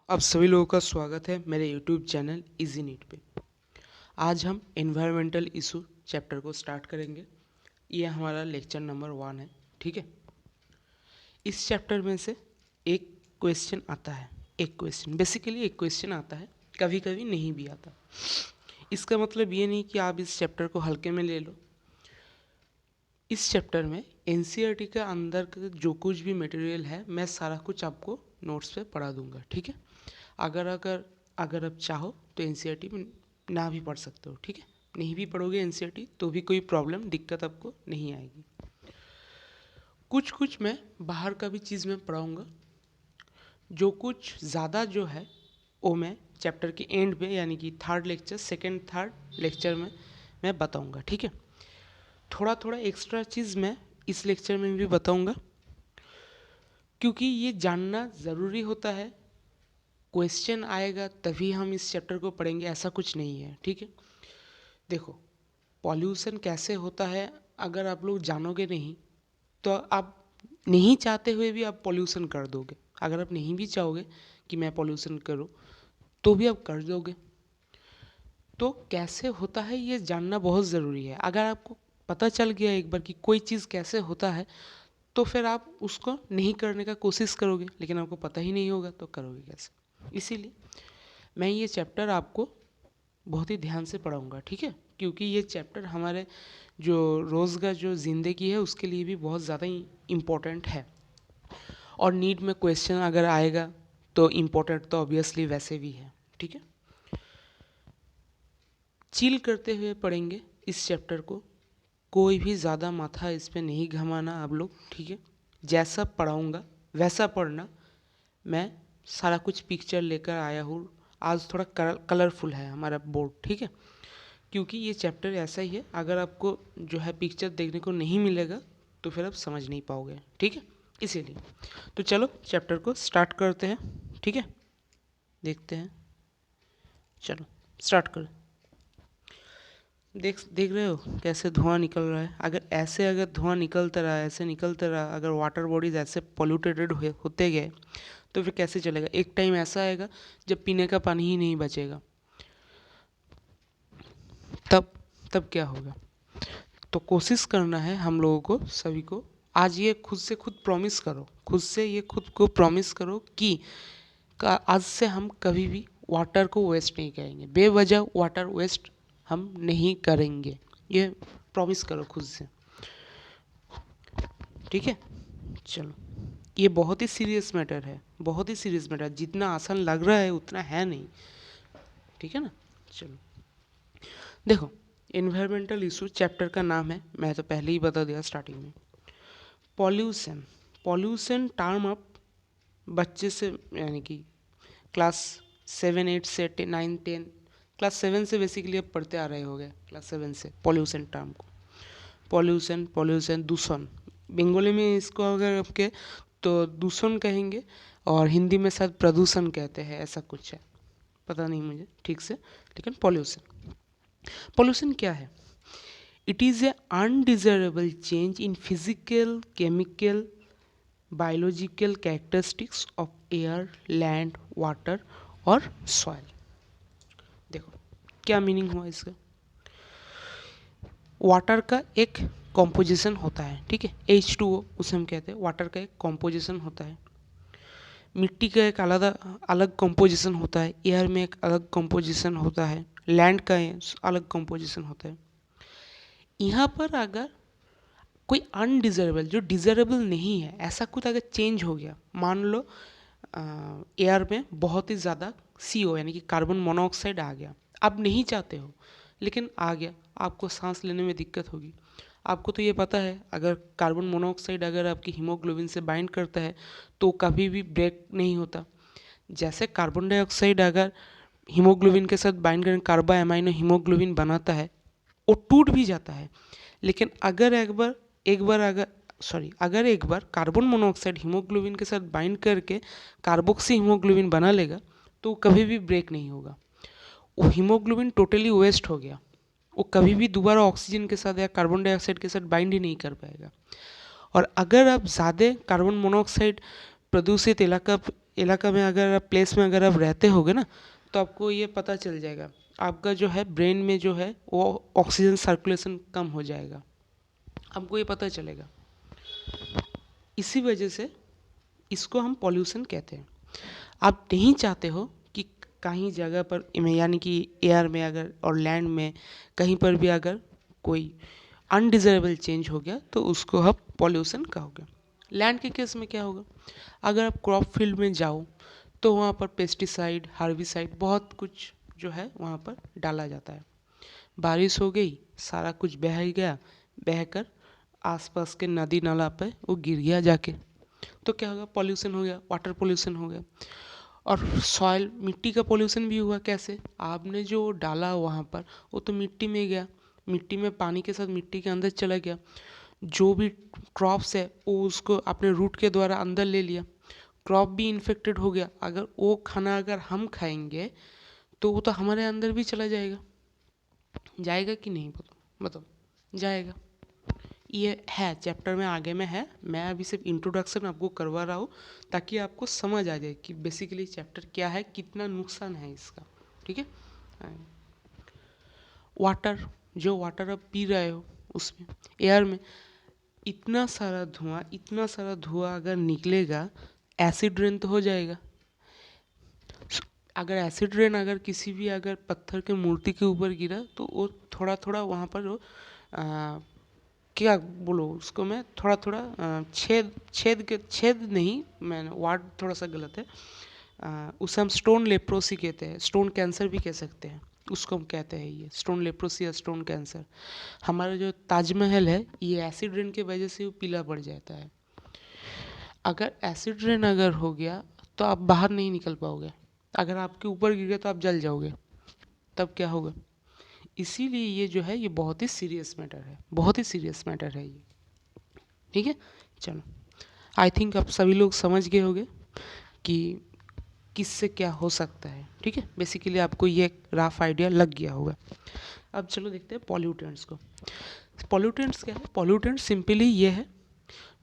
आप सभी लोगों का स्वागत है मेरे YouTube चैनल इजी नीट पे। आज हम एनवायरमेंटल इशू चैप्टर को स्टार्ट करेंगे। ये हमारा लेक्चर नंबर 1 है, ठीक है। इस चैप्टर में से एक क्वेश्चन आता है, बेसिकली एक क्वेश्चन आता है, कभी कभी नहीं भी आता। इसका मतलब ये नहीं कि आप इस चैप्टर को हल्के में ले लो। इस चैप्टर में एनसीईआरटी के अंदर का जो कुछ भी मटेरियल है, मैं सारा कुछ आपको नोट्स पे पढ़ा दूंगा, ठीक है। अगर अगर अगर आप चाहो तो एनसीईआरटी में ना भी पढ़ सकते हो, ठीक है। नहीं भी पढ़ोगे एनसीईआरटी तो भी कोई प्रॉब्लम दिक्कत आपको नहीं आएगी। कुछ कुछ मैं बाहर का भी चीज़ में पढ़ाऊँगा। जो कुछ ज़्यादा जो है वो मैं चैप्टर के एंड पे, यानी कि सेकेंड थर्ड लेक्चर में मैं बताऊँगा, ठीक है। थोड़ा थोड़ा एक्स्ट्रा चीज़ मैं इस लेक्चर में भी बताऊँगा, क्योंकि ये जानना ज़रूरी होता है। क्वेश्चन आएगा तभी हम इस चैप्टर को पढ़ेंगे, ऐसा कुछ नहीं है, ठीक है। देखो, पॉल्यूशन कैसे होता है अगर आप लोग जानोगे नहीं तो आप नहीं चाहते हुए भी आप पॉल्यूशन कर दोगे। अगर आप नहीं भी चाहोगे कि मैं पॉल्यूशन करूं तो भी आप कर दोगे। तो कैसे होता है ये जानना बहुत ज़रूरी है। अगर आपको पता चल गया एक बार कि कोई चीज़ कैसे होता है तो फिर आप उसको नहीं करने का कोशिश करोगे, लेकिन आपको पता ही नहीं होगा तो करोगे कैसे। इसीलिए मैं ये चैप्टर आपको बहुत ही ध्यान से पढ़ाऊँगा, ठीक है। क्योंकि ये चैप्टर हमारे जो रोज़ का जो ज़िंदगी है उसके लिए भी बहुत ज़्यादा इम्पोर्टेंट है। और नीट में क्वेश्चन अगर आएगा तो इम्पोर्टेंट तो ऑब्वियसली वैसे भी है, ठीक है। चिल करते हुए पढ़ेंगे इस चैप्टर को, कोई भी ज़्यादा माथा इस पर नहीं घमाना आप लोग, ठीक है। जैसा पढ़ाऊँगा वैसा पढ़ना। मैं सारा कुछ पिक्चर लेकर आया हूँ। आज थोड़ा कलरफुल है हमारा बोर्ड, ठीक है। क्योंकि ये चैप्टर ऐसा ही है, अगर आपको जो है पिक्चर देखने को नहीं मिलेगा तो फिर आप समझ नहीं पाओगे, ठीक है। इसीलिए तो चलो चैप्टर को स्टार्ट करते हैं, ठीक है। देखते हैं, चलो स्टार्ट करो। देख देख रहे हो कैसे धुआं निकल रहा है। अगर धुआं निकलता रहा, ऐसे निकलता रहा, अगर वाटर बॉडीज ऐसे पोल्यूटेड होते गए तो फिर कैसे चलेगा। एक टाइम ऐसा आएगा जब पीने का पानी ही नहीं बचेगा। तब तब क्या होगा। तो कोशिश करना है हम लोगों को, सभी को। आज ये खुद से खुद प्रॉमिस करो, खुद से ये खुद को प्रॉमिस करो कि आज से हम कभी भी वाटर को वेस्ट नहीं करेंगे, बेवजह वाटर वेस्ट हम नहीं करेंगे। ये प्रॉमिस करो खुद से, ठीक है। चलो, ये बहुत ही सीरियस मैटर है, बहुत ही सीरियस मैटर। जितना आसान लग रहा है उतना है नहीं, ठीक है ना। चलो देखो, एनवायरमेंटल इशू चैप्टर का नाम है, मैं तो पहले ही बता दिया स्टार्टिंग में। पॉल्यूशन, पॉल्यूशन टर्म आप बच्चे से, यानी कि क्लास 7 8 से 9 10, क्लास 7 से बेसिकली अब पढ़ते आ रहे हो गए, क्लास 7 से पॉल्यूशन टर्म को। पॉल्यूशन पॉल्यूशन दूषण, बंगाली में इसको अगर आपके तो दूषण कहेंगे, और हिंदी में शायद प्रदूषण कहते हैं, ऐसा कुछ है, पता नहीं मुझे ठीक से। लेकिन पॉल्यूशन, पॉल्यूशन क्या है। It is a undesirable change in physical, chemical, biological characteristics of air, land, water और सॉइल। देखो क्या मीनिंग हुआ इसका। वाटर का एक कॉम्पोजिशन होता है, ठीक है, H2O उसे हम कहते हैं। वाटर का एक कॉम्पोजिशन होता है। मिट्टी का एक अलग कॉम्पोजिशन होता है। एयर में एक अलग कॉम्पोजिशन होता है। लैंड का अलग कॉम्पोजिशन होता है। यहाँ पर अगर कोई अनडिजायरेबल, जो डिजायरेबल नहीं है, ऐसा कुछ अगर चेंज हो गया, मान लो एयर में बहुत ही ज़्यादा CO यानी कि कार्बन मोनोऑक्साइड आ गया, आप नहीं चाहते हो लेकिन आ गया, आपको सांस लेने में दिक्कत होगी। आपको तो ये पता है अगर कार्बन मोनोऑक्साइड अगर आपकी हीमोग्लोबिन से बाइंड करता है तो कभी भी ब्रेक नहीं होता। जैसे कार्बन डाइऑक्साइड अगर हीमोग्लोबिन के साथ बाइंड करके कार्बा एमाइनो हीमोग्लोबिन बनाता है, वो टूट भी जाता है। लेकिन अगर अगर एक बार कार्बन मोनोऑक्साइड हीमोग्लोबिन के साथ बाइंड करके कार्बोक्सी हीमोग्लोबिन बना लेगा तो कभी भी ब्रेक नहीं होगा। वो हीमोग्लोबिन टोटली वेस्ट हो गया, वो कभी भी दोबारा ऑक्सीजन के साथ या कार्बन डाइऑक्साइड के साथ बाइंड ही नहीं कर पाएगा। और अगर आप ज़्यादा कार्बन मोनोऑक्साइड प्रदूषित इलाका इलाका में अगर आप प्लेस में अगर आप रहते होगे ना, तो आपको ये पता चल जाएगा, आपका जो है ब्रेन में जो है वो ऑक्सीजन सर्कुलेशन कम हो जाएगा, आपको ये पता चलेगा। इसी वजह से इसको हम पॉल्यूशन कहते हैं। आप नहीं चाहते हो कि कहीं जगह पर यानी कि एयर में अगर और लैंड में कहीं पर भी अगर कोई अनडिज़ायरेबल चेंज हो गया तो उसको आप पॉल्यूशन कहोगे। लैंड के केस में क्या होगा, अगर आप क्रॉप फील्ड में जाओ तो वहाँ पर पेस्टिसाइड, हार्बिसाइड बहुत कुछ जो है वहाँ पर डाला जाता है। बारिश हो गई, सारा कुछ बह गया, बहकर आसपास के नदी नाला पे वो गिर गया जाके, तो क्या होगा, पॉल्यूशन हो गया, वाटर पॉल्यूशन हो गया। और सॉइल, मिट्टी का पॉल्यूशन भी हुआ। कैसे, आपने जो डाला वहाँ पर वो तो मिट्टी में गया, मिट्टी में पानी के साथ मिट्टी के अंदर चला गया, जो भी क्रॉप्स है वो उसको अपने रूट के द्वारा अंदर ले लिया, क्रॉप भी इन्फेक्टेड हो गया। अगर वो खाना अगर हम खाएंगे तो वो तो हमारे अंदर भी चला जाएगा, जाएगा कि नहीं, बताओ बताओ, जाएगा। ये है चैप्टर में आगे में है, मैं अभी सिर्फ इंट्रोडक्शन आपको करवा रहा हूँ ताकि आपको समझ आ जाए कि बेसिकली चैप्टर क्या है, कितना नुकसान है इसका, ठीक है। वाटर, जो वाटर आप पी रहे हो उसमें, एयर में इतना सारा धुआं अगर निकलेगा, एसिड रेन तो हो जाएगा। अगर एसिड रेन अगर किसी भी अगर पत्थर के मूर्ति के ऊपर गिरा तो वो थोड़ा थोड़ा वहाँ पर वो क्या बोलो उसको, मैं थोड़ा थोड़ा छेद नहीं, मैं वर्ड थोड़ा सा गलत है, उसे हम स्टोन लेप्रोसी कहते हैं, स्टोन कैंसर भी कह सकते हैं, उसको हम कहते हैं ये स्टोन लेप्रोसी या स्टोन कैंसर। हमारा जो ताजमहल है ये एसिड रेन की वजह से वो पीला पड़ जाता है। अगर एसिड रेन अगर हो गया तो आप बाहर नहीं निकल पाओगे, अगर आपके ऊपर गिर गया तो आप जल जाओगे, तब क्या होगा। इसीलिए ये जो है ये बहुत ही सीरियस मैटर है, बहुत ही सीरियस मैटर है ये, ठीक है। चलो, आई थिंक आप सभी लोग समझ गए होंगे कि किससे क्या हो सकता है, ठीक है। बेसिकली आपको ये रफ आइडिया लग गया होगा। अब चलो देखते हैं पॉल्यूटेंट्स को। पॉल्यूटेंट्स क्या है, पॉल्यूटेंट्स सिंपली ये है,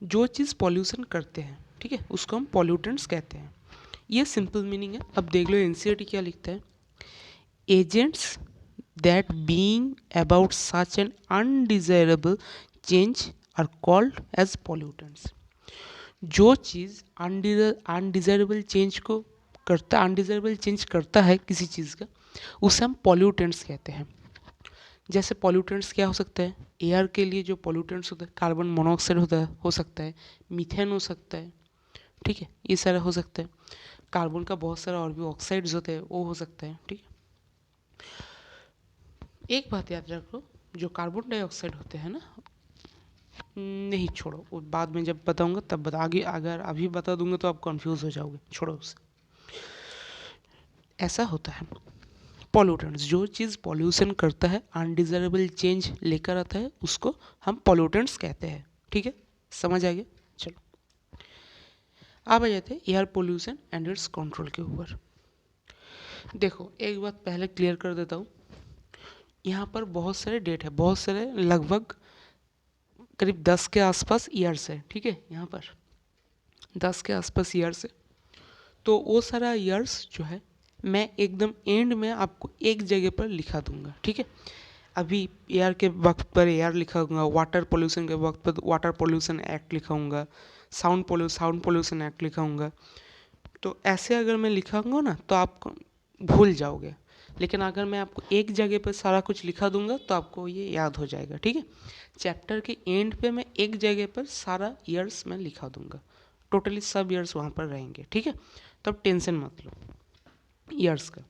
जो चीज़ पॉल्यूशन करते हैं, ठीक है, उसको हम पॉल्यूटेंट्स कहते हैं। ये सिंपल मीनिंग है। अब देख लो एनसीईआरटी क्या लिखता है, agents that being about such an undesirable change are called as pollutants। जो चीज़ अनडिजायरेबल चेंज को करता, अनडिजायरेबल चेंज करता है किसी चीज़ का, उसे हम पॉल्यूटेंट्स कहते हैं। जैसे पॉल्यूटेंट्स क्या हो सकता है, एयर के लिए जो पॉल्यूटेंट्स होता है, कार्बन मोनोऑक्साइड होता है, हो सकता है, मीथेन हो सकता है, ठीक है, ये सारा हो सकता है। कार्बन का बहुत सारा और भी ऑक्साइड्स होते हैं, वो हो सकता है, ठीक है। एक बात याद रखो, जो कार्बन डाइऑक्साइड होते हैं ना, नहीं छोड़ो, वो बाद में जब बताऊंगा तब बता, आगे अगर अभी बता दूंगा तो आप कंफ्यूज हो जाओगे, छोड़ो उसे। ऐसा होता है, पॉल्यूटेंट्स, जो चीज़ पॉल्यूशन करता है, अनडिजायरेबल चेंज लेकर आता है, उसको हम पॉल्यूटेंट्स कहते हैं, ठीक है, समझ आ गया। चलो अब आ जाते हैं air pollution and it's control के ऊपर। देखो एक बात पहले क्लियर कर देता हूँ, यहाँ पर बहुत सारे डेट है, बहुत सारे लगभग करीब 10 के आसपास ईयर्स है, ठीक है, यहाँ पर 10 के आसपास ईयर्स है। तो वो सारा ईयर्स जो है मैं एकदम एंड में आपको एक जगह पर लिखा दूंगा, ठीक है। अभी एयर के वक्त पर एयर लिखाऊंगा, वाटर पोल्यूशन के वक्त पर वाटर पोल्यूशन एक्ट लिखाऊंगा, साउंड पोल्यूशन एक्ट लिखाऊंगा। तो ऐसे अगर मैं लिखाऊंगा ना तो आप भूल जाओगे, लेकिन अगर मैं आपको एक जगह पर सारा कुछ लिखा दूंगा तो आपको ये याद हो जाएगा, ठीक है। चैप्टर के एंड पे मैं एक जगह पर सारा ईयर्स मैं लिखा दूंगा, टोटली सब ईयर्स वहाँ पर रहेंगे, ठीक है। तब टेंशन मत लो ईयर्स का।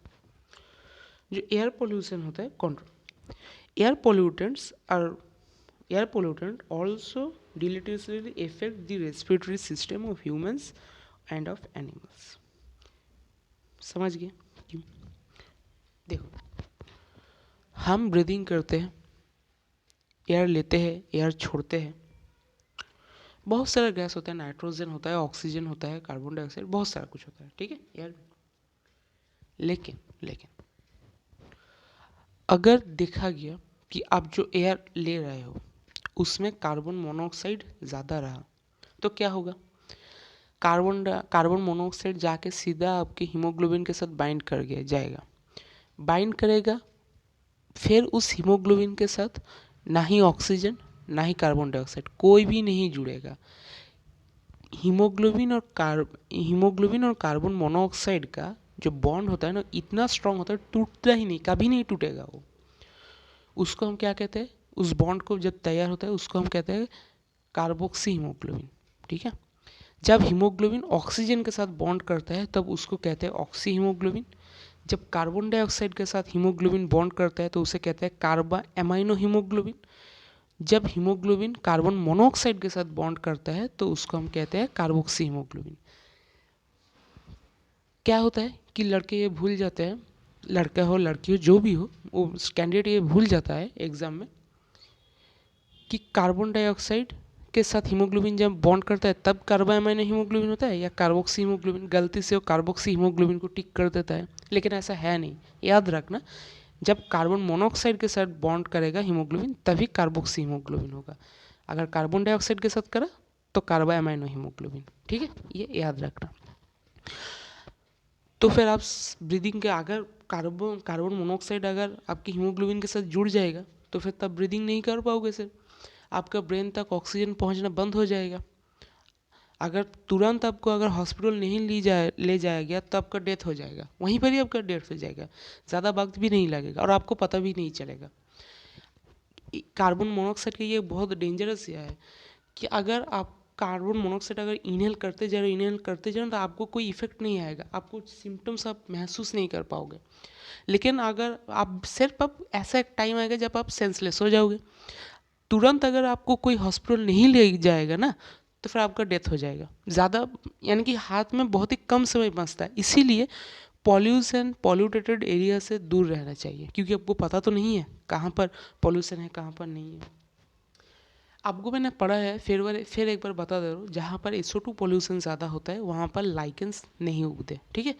जो एयर पोल्यूशन होता है control, air pollutants are, air pollutant also deleteriously affect the respiratory system of humans and of animals. समझ गए क्यों? देखो, हम ब्रीदिंग करते हैं, एयर लेते हैं, एयर छोड़ते हैं, बहुत सारा गैस होता है, नाइट्रोजन होता है, ऑक्सीजन होता है, कार्बन डाइऑक्साइड, बहुत सारा कुछ होता है, ठीक है एयर। लेकिन लेकिन अगर देखा गया कि आप जो एयर ले रहे हो उसमें कार्बन मोनोऑक्साइड ज़्यादा रहा तो क्या होगा, कार्बन मोनोऑक्साइड जाके सीधा आपके हीमोग्लोबिन के साथ बाइंड कर गया जाएगा, बाइंड करेगा, फिर उस हीमोग्लोबिन के साथ ना ही ऑक्सीजन ना ही कार्बन डाइऑक्साइड कोई भी नहीं जुड़ेगा। हीमोग्लोबिन और कार्बन मोनोऑक्साइड का जो बॉन्ड होता है ना, इतना स्ट्रांग होता है, टूटता ही नहीं, कभी नहीं टूटेगा वो। उसको हम क्या कहते हैं, उस बॉन्ड को जब तैयार होता है उसको हम कहते हैं कार्बोक्सी हीमोग्लोबिन। ठीक है, जब हीमोग्लोबिन ऑक्सीजन के साथ बॉन्ड करता है तब उसको कहते हैं ऑक्सी हीमोग्लोबिन। जब कार्बन डाइऑक्साइड के साथ हीमोग्लोबिन बॉन्ड करता है तो उसे कहते हैं कार्बा एमाइनो हीमोग्लोबिन। जब हीमोग्लोबिन कार्बन मोनोऑक्साइड के साथ बॉन्ड करता है तो उसको हम कहते हैं कार्बोक्सी हीमोग्लोबिन। क्या होता है कि लड़के ये भूल जाते हैं, लड़का हो लड़की हो जो भी हो, वो कैंडिडेट ये भूल जाता है एग्जाम में कि कार्बन डाइऑक्साइड के साथ हीमोग्लोबिन जब बॉन्ड करता है तब कार्बा एमाइनो हीमोग्लोबिन होता है या कार्बोक्सी हीमोग्लोबिन। गलती से वो कार्बोक्सी हीमोग्लोबिन को टिक कर देता है, लेकिन ऐसा है नहीं। याद रखना, जब कार्बन मोनोऑक्साइड के साथ बॉन्ड करेगा हीमोग्लोबिन तभी कार्बोक्सी हीमोग्लोबिन होगा। अगर कार्बन डाइऑक्साइड के साथ करा तो कार्बा एमाइनो हीमोग्लोबिन। ठीक है, ये याद रखना। तो फिर आप ब्रीदिंग के अगर कार्बन मोनोऑक्साइड अगर आपकी हीमोग्लोबिन के साथ जुड़ जाएगा तो फिर तब ब्रीदिंग नहीं कर पाओगे सर, आपका ब्रेन तक ऑक्सीजन पहुंचना बंद हो जाएगा। अगर तुरंत आपको अगर हॉस्पिटल नहीं ले जाया गया तो आपका डेथ हो जाएगा, वहीं पर ही आपका डेथ हो जाएगा, ज़्यादा वक्त भी नहीं लगेगा और आपको पता भी नहीं चलेगा। कार्बन मोनोऑक्साइड का ये बहुत डेंजरस है कि अगर आप कार्बन मोनोऑक्साइड अगर इनहेल करते जा रहे तो आपको कोई इफेक्ट नहीं आएगा, आपको सिम्टम्स आप महसूस नहीं कर पाओगे। लेकिन अगर आप सिर्फ अब ऐसा एक टाइम आएगा जब आप सेंसलेस हो जाओगे, तुरंत अगर आपको कोई हॉस्पिटल नहीं ले जाएगा ना तो फिर आपका डेथ हो जाएगा। ज़्यादा यानी कि हाथ में बहुत ही कम समय बचता है, इसीलिए पॉल्यूटेटेड एरिया से दूर रहना चाहिए, क्योंकि आपको पता तो नहीं है कहाँ पर पॉल्यूशन है कहाँ पर नहीं है। आपको मैंने पढ़ा है, फिर एक बार बता दे रहा हूँ, जहाँ पर SO2 पॉल्यूशन ज़्यादा होता है वहाँ पर लाइकेंस नहीं उगते। ठीक है,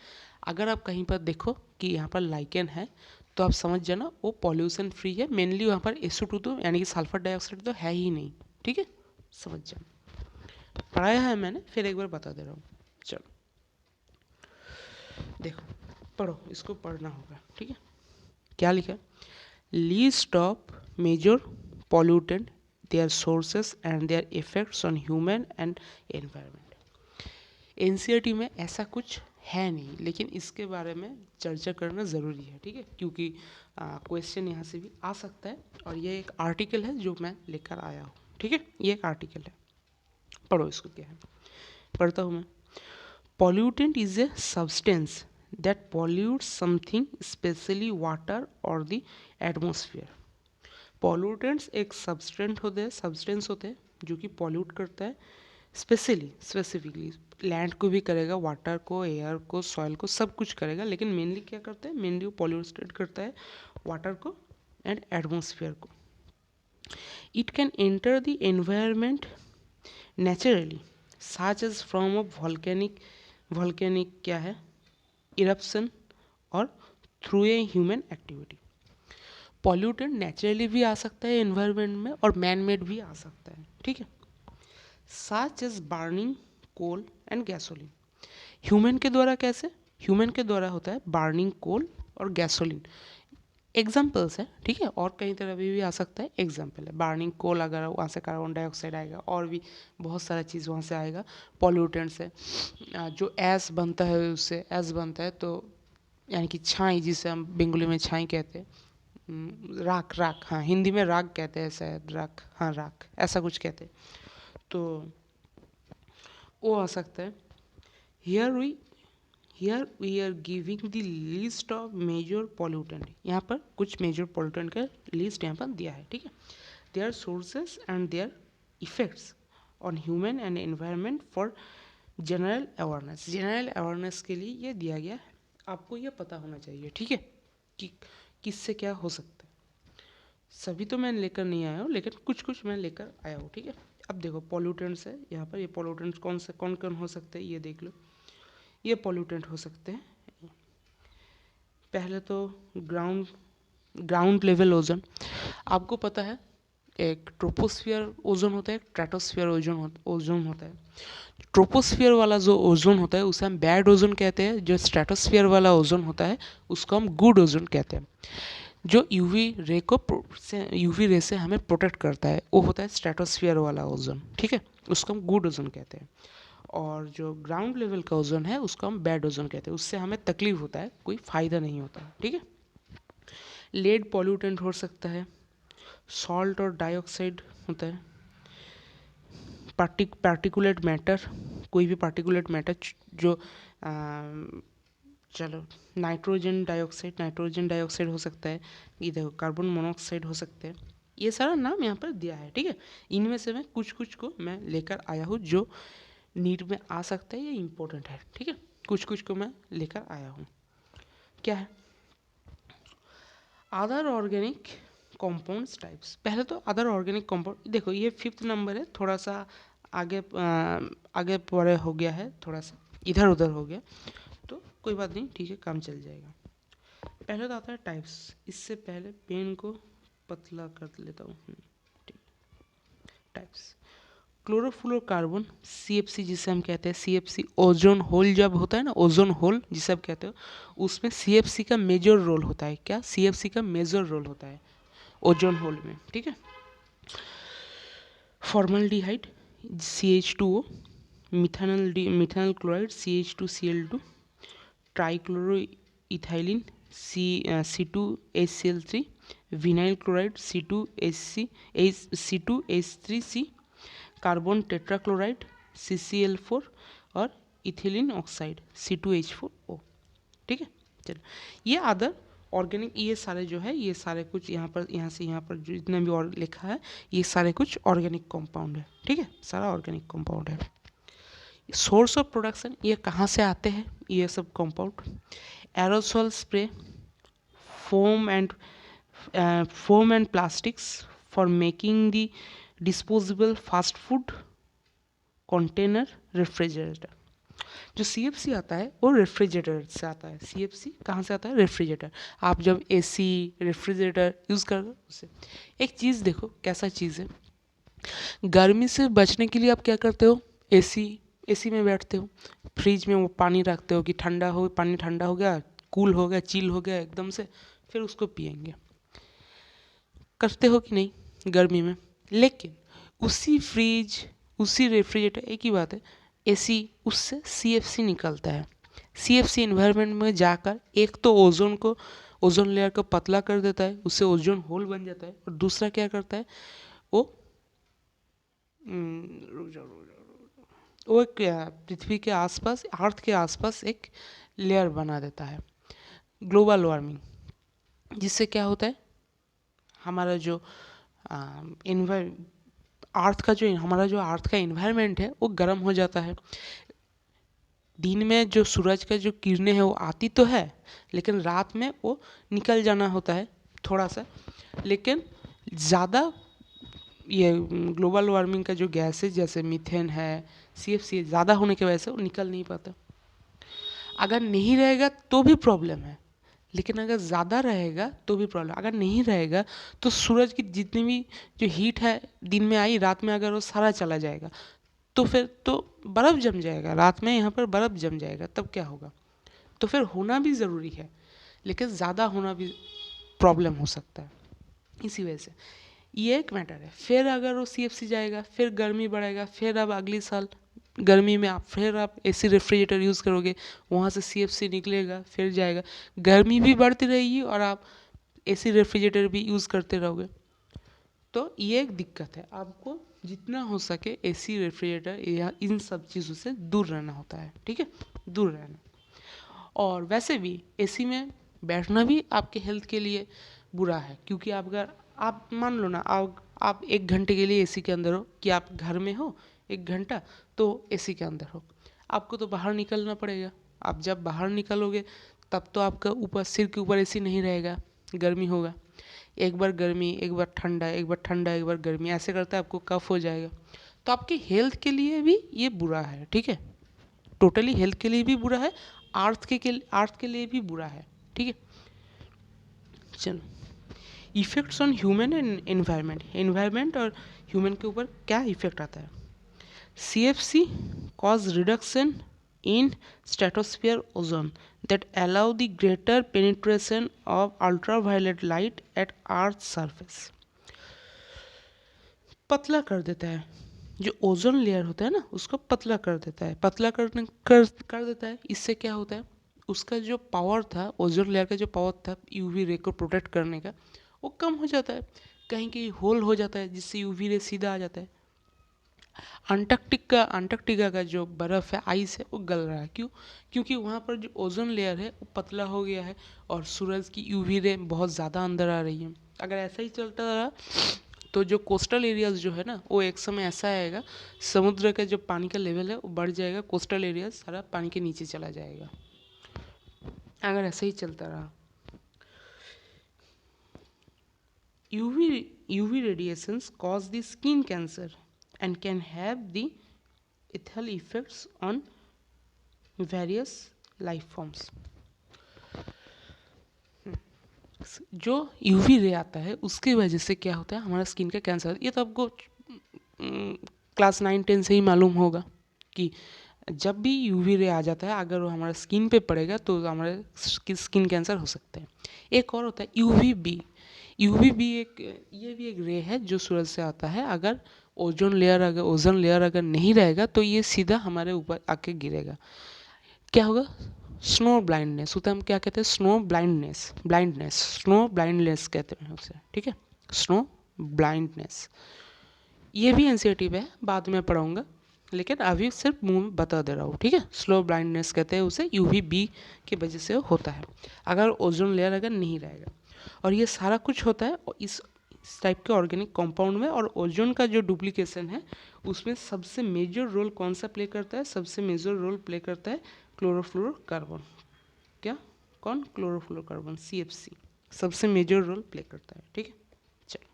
अगर आप कहीं पर देखो कि यहाँ पर लाइकेन है तो आप समझ जाना वो पॉल्यूशन फ्री है। मेनली वहाँ पर SO2 तो यानी कि सल्फर डाइऑक्साइड तो है ही नहीं। ठीक है, समझ जाना, पढ़ाया है मैंने, फिर एक बार बता दे रहा हूँ। चलो देखो, पढ़ो, इसको पढ़ना होगा। ठीक है, क्या लिखा है, list of major pollutant, their sources and their effects on human and environment। NCERT में ऐसा कुछ है नहीं, लेकिन इसके बारे में चर्चा करना ज़रूरी है। ठीक है, क्योंकि क्वेश्चन यहाँ से भी आ सकता है और ये एक आर्टिकल है जो मैं लेकर आया हूँ। ठीक है, ये एक आर्टिकल है, पढ़ो इसको। क्या है, पढ़ता हूँ मैं। Pollutant is a substance that pollute something, specially water और द एटमोसफियर। पॉल्यूटेंट्स एक सब्सटेंस होते हैं जो कि पॉल्यूट करता है, स्पेसिफिकली लैंड को भी करेगा, वाटर को, एयर को, सॉइल को, सब कुछ करेगा, लेकिन मेनली क्या करता है, मेनली वो पॉल्यूट करता है वाटर को एंड एटमोसफियर को। It can enter the environment naturally such as from of volcanic क्या है, इरप्शन और through a human activity. Pollutant naturally भी आ सकता है एनवायरनमेंट में और मैन मेड भी आ सकता है। ठीक है, such as burning coal and gasoline. Human के द्वारा कैसे, ह्यूमन के द्वारा होता है बर्निंग कोल और गैसोलीन, एग्जाम्पल्स है। ठीक है, और कई तरह भी आ सकता है, एग्जाम्पल है। बर्निंग कोल अगर वहाँ से कार्बन डाइऑक्साइड आएगा और भी बहुत सारा चीज़ वहाँ से आएगा, पॉल्यूटेंट से। जो ऐस बनता है, उससे ऐस बनता है तो यानी कि छाई, जिसे हम बंगाली में छाई कहते हैं, राख, हाँ हिंदी में राख कहते हैं शायद, राख, हाँ राख ऐसा कुछ कहते हैं, तो वो आ सकता है। Here we are giving the list of major pollutant, यहाँ पर कुछ मेजर पॉल्यूटेंट का लिस्ट यहाँ पर दिया है। ठीक है, their sources and their effects on human and environment for general awareness के लिए ये दिया गया है, आपको ये पता होना चाहिए। ठीक है, कि किससे क्या हो सकता है। सभी तो मैं लेकर नहीं आया हूँ, लेकिन कुछ मैं लेकर आया हूँ। ठीक है, अब देखो पॉल्यूटेंट्स है यहाँ पर, ये पॉल्यूटेंट्स कौन हो सकते हैं, ये देख लो। ये पॉल्यूटेंट हो सकते हैं, पहले तो ग्राउंड लेवल ओजोन। आपको पता है एक ट्रोपोस्फियर ओजोन होता है, एक स्ट्रेटोस्फियर ओजोन होता है। ट्रोपोस्फियर वाला जो ओजोन होता है उसे हम बैड ओजोन कहते हैं, जो स्ट्रेटोस्फियर वाला ओजोन होता है उसको हम गुड ओजोन कहते हैं। जो यूवी रे से हमें प्रोटेक्ट करता है वो होता है स्ट्रेटोस्फियर वाला ओजोन, ठीक है, उसको हम गुड ओजोन कहते हैं। और जो ग्राउंड लेवल का ओजोन है उसको हम बैड ओजोन कहते हैं, उससे हमें तकलीफ होता है, कोई फ़ायदा नहीं होता है, ठीक है। लेड पॉल्यूटेंट हो सकता है, सॉल्ट और डाइऑक्साइड होता है, पार्टिकुलेट मैटर, कोई भी पार्टिकुलेट मैटर जो चलो नाइट्रोजन डाइऑक्साइड हो सकता है, ये देखो कार्बन मोनोऑक्साइड हो सकते हैं, ये सारा नाम यहाँ पर दिया है, ठीक है। इनमें से मैं कुछ कुछ को मैं लेकर आया हूँ जो नीट में आ सकता है, ये इम्पोर्टेंट है, ठीक है। कुछ कुछ को मैं लेकर आया हूँ। क्या है अदर ऑर्गेनिक कंपाउंड्स टाइप्स। पहले तो अदर ऑर्गेनिक कंपाउंड देखो, ये 5th नंबर है, थोड़ा सा आगे पड़े हो गया है, थोड़ा सा इधर उधर हो गया, तो कोई बात नहीं, ठीक है, काम चल जाएगा। पहले तो आता है टाइप्स। इससे पहले पेन को पतला कर लेता हूँ, ठीक। टाइप्स, क्लोरोफ्लोरोकार्बन CFC जिसे हम कहते हैं, CFC ओजोन होल जब होता है ना, ओजोन होल जिसे आप कहते हो, उसमें CFC का मेजर रोल होता है। क्या CFC का मेजर रोल होता है ओजोन होल में, ठीक है। Formaldehyde CH2O, methanol chloride CH2Cl2, trichloro ethylene C2HCl3, vinyl chloride C2H3C, carbon tetrachloride CCl4 और इथिलीन ऑक्साइड C2H4O, ठीक है। चलो, ये अदर ऑर्गेनिक, ये सारे जो है, ये सारे कुछ यहाँ से यहाँ पर जो जितना भी और लिखा है, ये सारे कुछ ऑर्गेनिक कंपाउंड है, ठीक है, सारा ऑर्गेनिक कंपाउंड है। सोर्स ऑफ प्रोडक्शन, ये कहाँ से आते हैं ये सब compound? Aerosol spray, foam and plastics for making the disposable fast food, container, refrigerator. जो CFC आता है वो रेफ्रिजरेटर से आता है। CFC कहाँ से आता है? रेफ्रिजरेटर। आप जब AC रेफ्रिजरेटर यूज़ कर उससे एक चीज़ देखो कैसा चीज़ है, गर्मी से बचने के लिए आप क्या करते हो? AC में बैठते हो, फ्रिज में वो पानी रखते हो कि पानी ठंडा हो गया, कूल हो गया, चिल हो गया एकदम से, फिर उसको पियेंगे, करते हो कि नहीं गर्मी में? लेकिन उसी फ्रिज, उसी रेफ्रिजरेटर, एक ही बात है, AC उससे CFC निकलता है। CFC इन्वायरमेंट में जाकर एक तो ओजोन लेयर को पतला कर देता है, उससे ओजोन होल बन जाता है, और दूसरा क्या करता है वो एक पृथ्वी के आसपास, अर्थ के आसपास एक लेयर बना देता है, ग्लोबल वार्मिंग, जिससे क्या होता है हमारा जो हमारा जो अर्थ का इन्वायरमेंट है वो गर्म हो जाता है। दिन में जो सूरज का जो किरणें हैं वो आती तो है, लेकिन रात में वो निकल जाना होता है थोड़ा सा, लेकिन ज़्यादा ये ग्लोबल वार्मिंग का जो गैस है जैसे मीथेन है, CFC ज़्यादा होने की वजह से वो निकल नहीं पाता। अगर नहीं रहेगा तो भी प्रॉब्लम है, लेकिन अगर ज़्यादा रहेगा तो भी प्रॉब्लम। अगर नहीं रहेगा तो सूरज की जितनी भी जो हीट है दिन में आई, रात में अगर वो सारा चला जाएगा तो फिर तो बर्फ़ जम जाएगा, रात में यहाँ पर बर्फ़ जम जाएगा, तब क्या होगा? तो फिर होना भी ज़रूरी है, लेकिन ज़्यादा होना भी प्रॉब्लम हो सकता है। इसी वजह से ये एक मैटर है। फिर अगर वो CFC जाएगा, फिर गर्मी बढ़ेगा, फिर अब अगले साल गर्मी में आप AC रेफ्रिजरेटर यूज़ करोगे, वहाँ से CFC निकलेगा, फिर जाएगा, गर्मी भी बढ़ती रहेगी और आप AC रेफ्रिजरेटर भी यूज़ करते रहोगे। तो ये एक दिक्कत है, आपको जितना हो सके AC रेफ्रिजरेटर या इन सब चीज़ों से दूर रहना होता है, ठीक है, दूर रहना। और वैसे भी AC में बैठना भी आपके हेल्थ के लिए बुरा है, क्योंकि आप मान लो ना, आप 1 घंटे के लिए AC के अंदर हो, कि आप घर में हो 1 घंटा तो AC के अंदर हो, आपको तो बाहर निकलना पड़ेगा। आप जब बाहर निकलोगे तब तो आपका ऊपर, सिर के ऊपर AC नहीं रहेगा, गर्मी होगा, एक बार गर्मी, एक बार ठंडा, एक बार ठंडा, एक बार गर्मी, ऐसे करते आपको कफ हो जाएगा। तो आपके हेल्थ के लिए भी ये बुरा है, ठीक है, टोटली हेल्थ के लिए भी बुरा है, अर्थ के लिए भी बुरा है, ठीक है। चलो, effects on human and environment, environment और ह्यूमन के ऊपर क्या इफेक्ट आता है। CFC cause reduction in stratosphere ozone that allow the greater penetration of ultraviolet light at Earth's surface। पतला कर देता है, जो ओजोन लेयर होता है ना उसको पतला कर देता है, पतला कर देता है। इससे क्या होता है, उसका जो पावर था, ओजोन लेयर का जो पावर था यूवी रे को प्रोटेक्ट करने का, वो कम हो जाता है, कहीं कहीं होल हो जाता है जिससे यूवी रे सीधा आ जाता है। अंटार्कटिका का जो बर्फ़ है, आइस है, वो गल रहा है। क्यों? क्योंकि वहाँ पर जो ओजोन लेयर है वो पतला हो गया है और सूरज की यूवी रे बहुत ज़्यादा अंदर आ रही है। अगर ऐसा ही चलता रहा तो जो कोस्टल एरियाज़ जो है ना, वो एक समय ऐसा आएगा, समुद्र का जो पानी का लेवल है वो बढ़ जाएगा, कोस्टल एरियाज सारा पानी के नीचे चला जाएगा अगर ऐसा ही चलता रहा। UV radiations cause the skin cancer and can have the lethal effects on various life forms। जो यूवी रे आता है उसकी वजह से क्या होता है, हमारा स्किन का कैंसर। ये तो आपको क्लास 9-10 से ही मालूम होगा कि जब भी यूवी रे आ जाता है अगर वो हमारा स्किन पे पड़ेगा तो हमारे स्किन कैंसर हो सकते हैं। एक और होता है UVB। UVB ये भी एक रे है जो सूरज से आता है। अगर ओजोन लेयर अगर नहीं रहेगा तो ये सीधा हमारे ऊपर आके गिरेगा। क्या होगा? स्नो ब्लाइंडनेस होता है। हम क्या कहते हैं? स्नो ब्लाइंडनेस कहते हैं उसे, ठीक है, स्नो ब्लाइंडनेस। ये भी एनसीईआरटी पे है, बाद में पढ़ाऊंगा, लेकिन अभी सिर्फ मुंह में बता दे रहा हूँ, ठीक है। स्लो ब्लाइंडनेस कहते हैं उसे, UVB की वजह से होता है अगर ओजोन लेयर अगर नहीं रहेगा। और ये सारा कुछ होता है इस टाइप के ऑर्गेनिक कंपाउंड में। और ओजोन का जो डुप्लीकेशन है उसमें सबसे मेजर रोल कौन सा प्ले करता है? सबसे मेजर रोल प्ले करता है क्लोरोफ्लोरोकार्बन। क्या? कौन? क्लोरोफ्लोरोकार्बन, CFC सबसे मेजर रोल प्ले करता है, ठीक है। चलो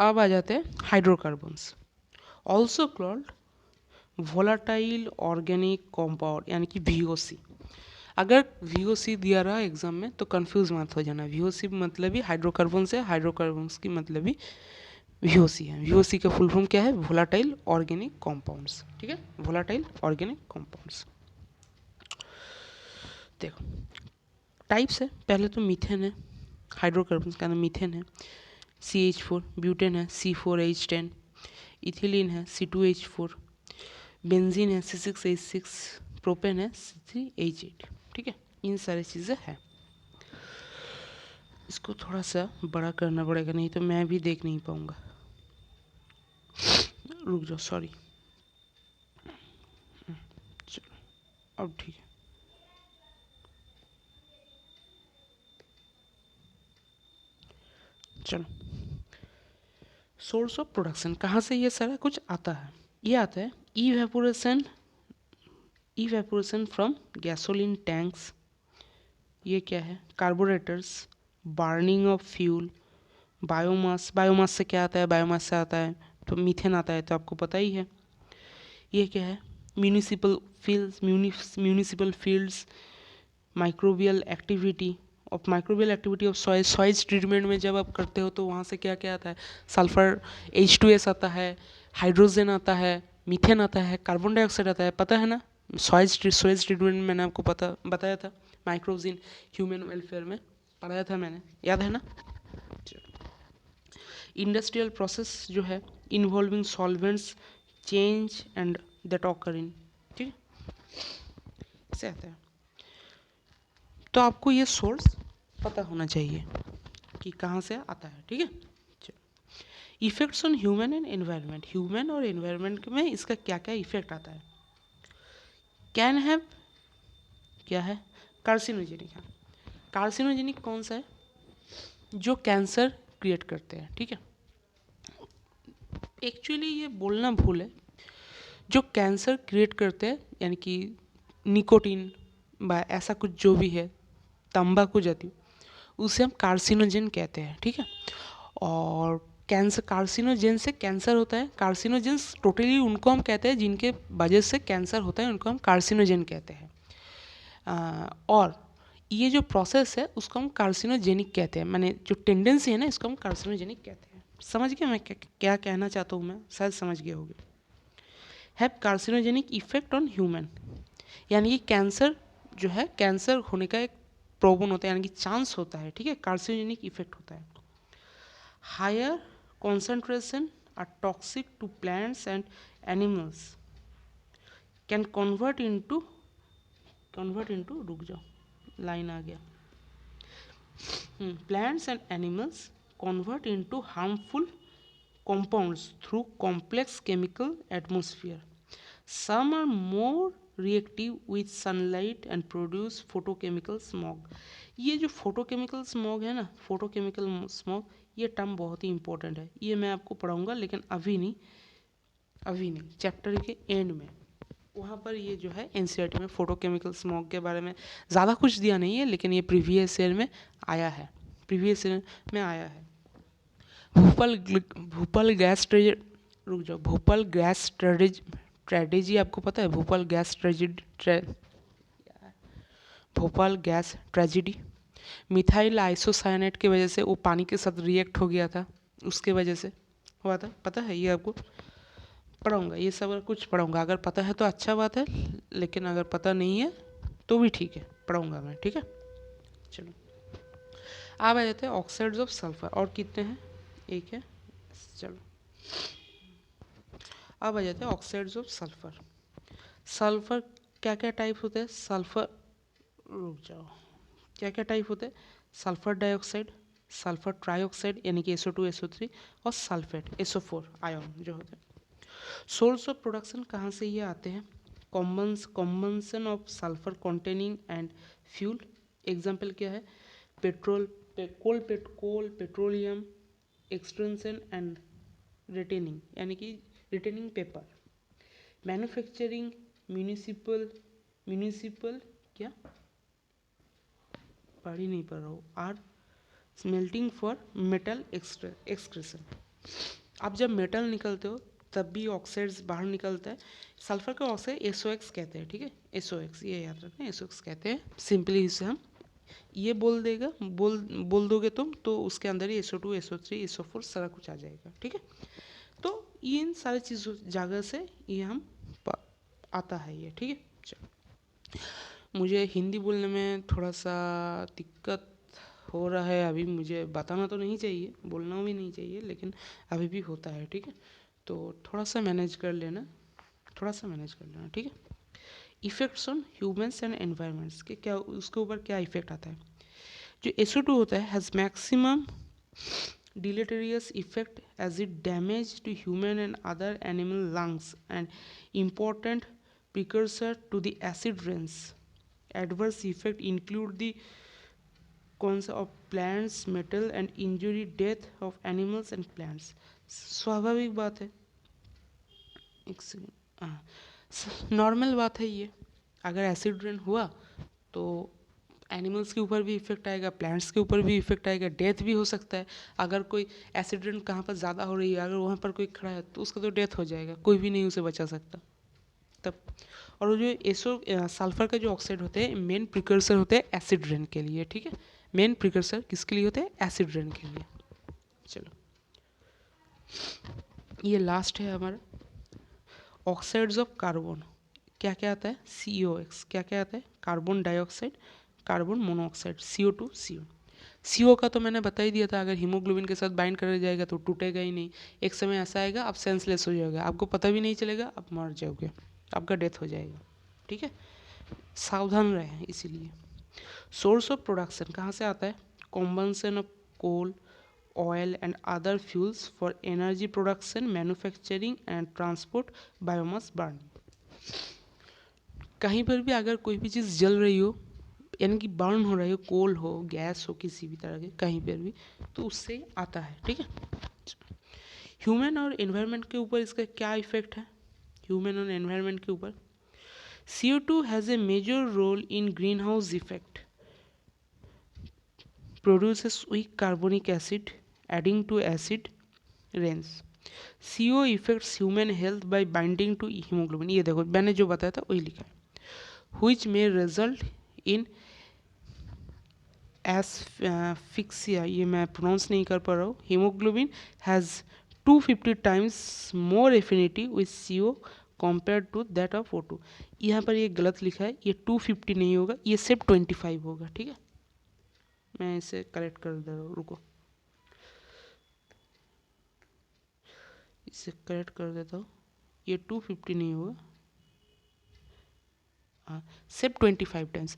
अब आ जाते हैं hydrocarbons, also called volatile organic compound, यानी कि VOC। अगर VOC दिया रहा एग्जाम में तो कंफ्यूज मत हो जाना। VOC मतलब ही हाइड्रोकार्बन से, हाइड्रोकार्बन्स की मतलब ही VOC है। VOC का फुल फॉर्म क्या है? वोलाटाइल ऑर्गेनिक कंपाउंड्स, ठीक है, वोलाटाइल ऑर्गेनिक कंपाउंड्स। देखो टाइप्स है, पहले तो मीथेन है, हाइड्रोकार्बन्स का नाम मीथेन है, CH4, ब्यूटेन है, C4H10, इथिलीन है, C2H4, बेंजीन है, C6H6, प्रोपेन है, C3H8, ठीक है, इन सारी चीज़ें हैं। इसको थोड़ा सा बड़ा करना पड़ेगा, नहीं तो मैं भी देख नहीं पाऊंगा। रुक जाओ, सॉरी। चलो अब ठीक है। चलो सोर्स ऑफ प्रोडक्शन, कहाँ से ये सारा कुछ आता है? ये आता है इवेपोरेशन फ्रॉम गैसोलीन टैंक्स। ये क्या है? कार्बोरेटर्स, बर्निंग ऑफ फ्यूल, बायोमास से क्या आता है? बायोमास से आता है तो मीथेन आता है, तो आपको पता ही है। ये क्या है? Municipal fields, microbial activity of sewage treatment में जब आप करते हो तो वहाँ से क्या क्या आता है? सल्फर, H2S आता है, हाइड्रोजन आता है, मीथेन आता है, कार्बन डाइऑक्साइड आता है, पता है ना। सॉइज ट्रीटमेंट में मैंने आपको बताया था, माइक्रोजीन ह्यूमन वेलफेयर में पढ़ाया था मैंने, याद है ना। इंडस्ट्रियल प्रोसेस जो है involving solvents change and that occur in, ठीक है, ऐसे आता है। तो आपको ये सोर्स पता होना चाहिए कि कहाँ से आता है, ठीक है। Effects on human and environment, human और एनवायरनमेंट में इसका क्या क्या इफेक्ट आता है? कैन हैव, क्या है? कार्सिनोजेनिक है। कार्सिनोजेनिक कौन सा है? जो कैंसर क्रिएट करते हैं, ठीक है। एक्चुअली ये बोलना भूल है, जो कैंसर क्रिएट करते हैं यानी कि निकोटीन बा ऐसा कुछ जो भी है, तंबाकू जाती, उसे हम कार्सिनोजेन कहते हैं, ठीक है। और कार्सिनोजेन से कैंसर होता है। कार्सिनोजेंस टोटली उनको हम कहते हैं जिनके वजह से कैंसर होता है, उनको हम कार्सिनोजेन कहते हैं। और ये जो प्रोसेस है उसको हम कार्सिनोजेनिक कहते हैं, माने जो टेंडेंसी है ना इसको हम कार्सिनोजेनिक कहते हैं। समझ गए मैं क्या कहना चाहता हूँ? मैं शायद समझ गए होंगे। Have carcinogenic effect on human, यानी कि कैंसर जो है, कैंसर होने का एक प्रोबन होता है, यानी कि चांस होता है, ठीक है, कार्सिनोजेनिक इफेक्ट होता है। Higher concentration are toxic to plants and animals can convert into रुक जाओ लाइन आ गया, plants and animals convert into harmful compounds through complex chemical atmosphere. Some are more reactive with sunlight and produce photochemical smog. ये जो photochemical smog है ना, photochemical smog, ये term बहुत ही important है, ये मैं आपको पढ़ाऊंगा लेकिन अभी नहीं, चैप्टर के एंड में। वहाँ पर ये जो है एनसीईआरटी में फोटोकेमिकल स्मॉग के बारे में ज़्यादा कुछ दिया नहीं है, लेकिन ये प्रीवियस ईयर में आया है, भोपाल गैस ट्रेजेडी आपको पता है? Bhopal gas tragedy methyl isocyanate की वजह से वो पानी के साथ रिएक्ट हो गया था, उसके वजह से हुआ था, पता है? ये आपको पढ़ाऊँगा, ये सब कुछ पढ़ाऊँगा, अगर पता है तो अच्छा बात है, लेकिन अगर पता नहीं है तो भी ठीक है, पढ़ाऊँगा मैं, ठीक है। चलो अब आ जाते हैं ऑक्साइड्स ऑफ सल्फर, और कितने हैं? एक है। चलो अब आ जाते हैं ऑक्साइड्स ऑफ सल्फर। सल्फर क्या क्या टाइप होते हैं? सल्फर, रुक जाओ, क्या क्या टाइप होते हैं? सल्फर डाइऑक्साइड, सल्फर ट्राइऑक्साइड यानी कि SO2 SO3, और सल्फेट SO4 आयन जो होते हैं। सोर्स ऑफ प्रोडक्शन कहाँ से ये आते हैं? Combustion of sulphur containing and fuel. Example क्या है? Petrol, coal, petroleum, extraction and refining, यानी कि रिटेनिंग पेपर। मैन्युफैक्चरिंग, म्यूनिसिपल क्या पढ़ ही नहीं पा रहा हूँ, or smelting for metal excretion. आप जब मेटल निकलते हो तब भी ऑक्साइड्स बाहर निकलता है। सल्फर का ऑक्साइड SOX कहते हैं, ठीक है, SOX, ये याद रखना, SOX कहते हैं। सिंपली इसे हम ये बोल दोगे तुम तो उसके अंदर ही SO2 SO3 SO4 सारा कुछ आ जाएगा, ठीक है। तो इन सारी चीज़ों जगह से ये हम आता है ये, ठीक है। चलो, मुझे हिंदी बोलने में थोड़ा सा दिक्कत हो रहा है अभी, मुझे बताना तो नहीं चाहिए, बोलना भी नहीं चाहिए, लेकिन अभी भी होता है, ठीक है। तो थोड़ा सा मैनेज कर लेना, ठीक है। Effects on humans and environments के क्या, उसके ऊपर क्या इफेक्ट आता है? जो SO2 होता है has maximum deleterious effect as it damage to human and other animal lungs and important precursor to the acid rains. Adverse effect include the cons of plants, metal and injury, death of animals and plants. स्वाभाविक बात है, एक second, हाँ normal बात है ये। अगर acid rain हुआ तो एनिमल्स के ऊपर भी इफेक्ट आएगा, प्लांट्स के ऊपर भी इफेक्ट आएगा, डेथ भी हो सकता है। अगर कोई एसिड रेन कहाँ पर ज़्यादा हो रही है, अगर वहाँ पर कोई खड़ा है तो उसका तो डेथ हो जाएगा, कोई भी नहीं उसे बचा सकता तब। और जो सल्फर का जो ऑक्साइड होते हैं मेन प्रिकर्सर होते हैं एसिड रेन के लिए, ठीक है। मेन प्रिकर्सर किसके लिए होते हैं? एसिड रेन के लिए। चलो ये लास्ट है हमारा ऑक्साइड्स ऑफ कार्बन। क्या क्या आता है? COX। क्या क्या आता है? Carbon dioxide, carbon monoxide, CO2 CO। CO का तो मैंने बता ही दिया था, अगर हीमोग्लोबिन के साथ बाइंड कर जाएगा तो टूटेगा ही नहीं, एक समय ऐसा आएगा आप सेंसलेस हो जाएगा, आपको पता भी नहीं चलेगा, आप मर जाओगे, आपका डेथ हो जाएगा, ठीक है। सावधान रहें इसीलिए। सोर्स ऑफ प्रोडक्शन कहाँ से आता है? Combustion of coal, oil and other fuels for energy production, manufacturing and transport, biomass burning। कहीं पर भी अगर कोई भी चीज़ जल रही हो यानी कि बर्न हो रही हो, कोल हो, गैस हो, किसी भी तरह के कहीं पर भी, तो उससे आता है, ठीक है। ह्यूमन और एनवायरनमेंट के ऊपर इसका क्या इफेक्ट है? ह्यूमन और एनवायरनमेंट के ऊपर CO2 has a major role in greenhouse effect, produces weak carbonic acid adding to acid rains। CO affects human health by binding to hemoglobin। ये देखो मैंने जो बताया था वही लिखा है। which may result in asphyxia, ये मैं प्रोनाउंस नहीं कर पा रहा हूँ, haemoglobin has 250 times more affinity with CO compare to that of O2। यहाँ पर ये गलत लिखा है, ये 250 नहीं होगा, ये सिर्फ 25 होगा। ठीक है, मैं इसे करेक्ट कर दे रहा हूँ, रुको, इसे करेक्ट कर देता हूँ, ये 250 नहीं होगा, हाँ सिर्फ 25 टाइम्स।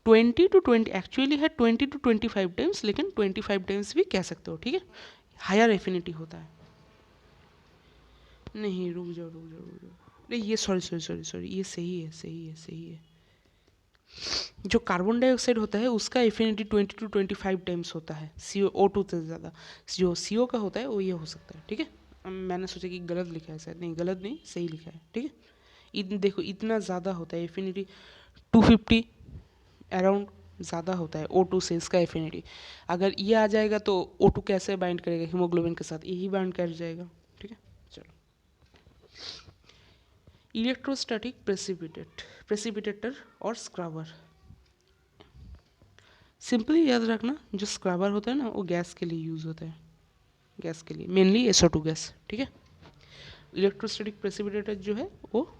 20 to 20 एक्चुअली है 20 to 25 टाइम्स, लेकिन 25 टाइम्स भी कह सकते हो। ठीक है, हायर एफिनिटी होता है। नहीं रुक जाओ रुक जाओ रुक जाओ, नहीं ये सॉरी सॉरी सॉरी सॉरी, ये सही है सही है सही है। जो कार्बन डाइऑक्साइड होता है उसका एफिनिटी 20 to 25 टाइम्स होता है CO2 से ज़्यादा। जो CO का होता है वो ये हो सकता है। ठीक है, मैंने सोचा कि गलत लिखा है शायद, नहीं गलत नहीं, सही लिखा है। ठीक है, देखो इतना ज़्यादा होता है एफिनिटी, 250 अराउंड ज़्यादा होता है O2 से इसका एफिनिटी। अगर ये आ जाएगा तो O2 कैसे बाइंड करेगा हीमोग्लोबिन के साथ, यही बाइंड कर जाएगा। ठीक है, चलो इलेक्ट्रोस्टैटिक प्रेसिपिटेटर और स्क्रबर। सिंपली याद रखना, जो स्क्रबर होता है ना वो गैस के लिए यूज़ होता है, गैस के लिए मेनली SO2 गैस। ठीक है, इलेक्ट्रोस्टैटिक प्रेसिपिटेटर जो है वो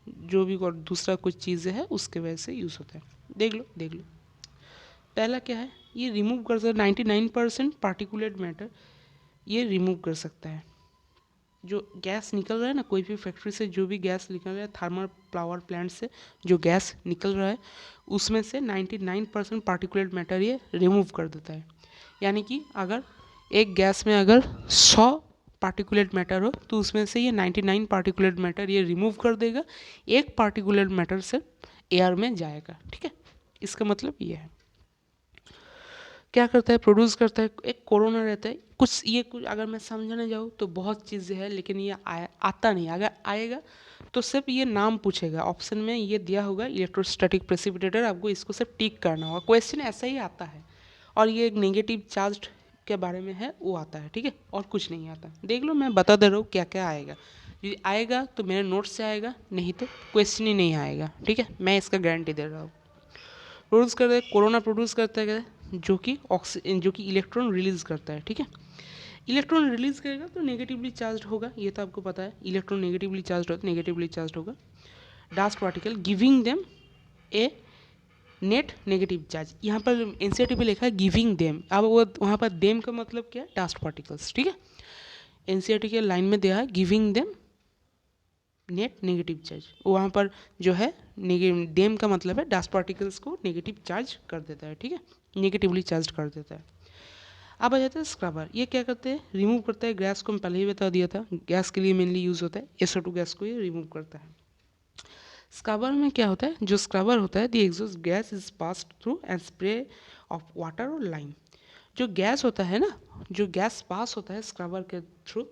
जो भी और दूसरा कुछ चीज़ें है उसके वजह से यूज़ होता है। देख लो देख लो, पहला क्या है, ये रिमूव कर सकता है 99% पार्टिकुलेट मैटर, ये रिमूव कर सकता है। जो गैस निकल रहा है ना, कोई भी फैक्ट्री से जो भी गैस निकल रहा है, थर्मल पावर प्लांट से जो गैस निकल रहा है उसमें से 99% पार्टिकुलेट मैटर ये रिमूव कर देता है। यानी कि अगर एक गैस में अगर 100 पार्टिकुलेट मैटर हो तो उसमें से ये 99 पार्टिकुलेट मैटर ये रिमूव कर देगा, एक पार्टिकुलेट मैटर से एयर में जाएगा। ठीक है, इसका मतलब ये है। क्या करता है, प्रोड्यूस करता है, एक कोरोना रहता है कुछ, ये कुछ अगर मैं समझाने जाऊँ तो बहुत चीज़ें हैं, लेकिन ये आता नहीं, अगर आएगा तो सिर्फ ये नाम पूछेगा, ऑप्शन में ये दिया होगा इलेक्ट्रोस्टैटिक प्रेसिपिटेटर, आपको इसको सिर्फ टिक करना होगा, क्वेश्चन ऐसा ही आता है। और ये एक नेगेटिव चार्ज के बारे में है, वो आता है। ठीक है, और कुछ नहीं आता, देख लो मैं बता दे रहा हूँ क्या क्या आएगा। यदि आएगा तो मेरे नोट्स से आएगा, नहीं तो क्वेश्चन ही नहीं आएगा। ठीक है, मैं इसका गारंटी दे रहा हूँ। प्रोड्यूस करता है कोरोना, प्रोड्यूस करता है जो कि इलेक्ट्रॉन रिलीज करता है। ठीक है, इलेक्ट्रॉन रिलीज करेगा तो नेगेटिवली चार्ज होगा, ये तो आपको पता है, इलेक्ट्रॉन नेगेटिवली चार्ज होता है, नेगेटिवली चार्ज होगा डास्ट पार्टिकल गिविंग देम ए नेट नेगेटिव चार्ज। यहाँ पर एनसीईआरटी पे लिखा है गिविंग देम, अब वो वहाँ पर देम का मतलब क्या है, डास्ट पार्टिकल्स। ठीक है, एनसीईआरटी के लाइन में दिया है giving them net negative charge, वहाँ पर जो है देम का मतलब है डास्ट पार्टिकल्स को नेगेटिव चार्ज कर देता है। ठीक है, नेगेटिवली चार्ज कर देता है। अब आ जाता है स्क्रबर, ये क्या करते हैं, रिमूव करता है गैस को, हम पहले ही बता दिया था, गैस के लिए मेनली यूज़ होता है, SO2 गैस को ये रिमूव करता है। स्क्रबर में क्या होता है, जो स्क्रबर होता है the exhaust gas is passed through and spray of water और लाइम। जो गैस होता है ना, जो गैस पास होता है स्क्रबर के थ्रू,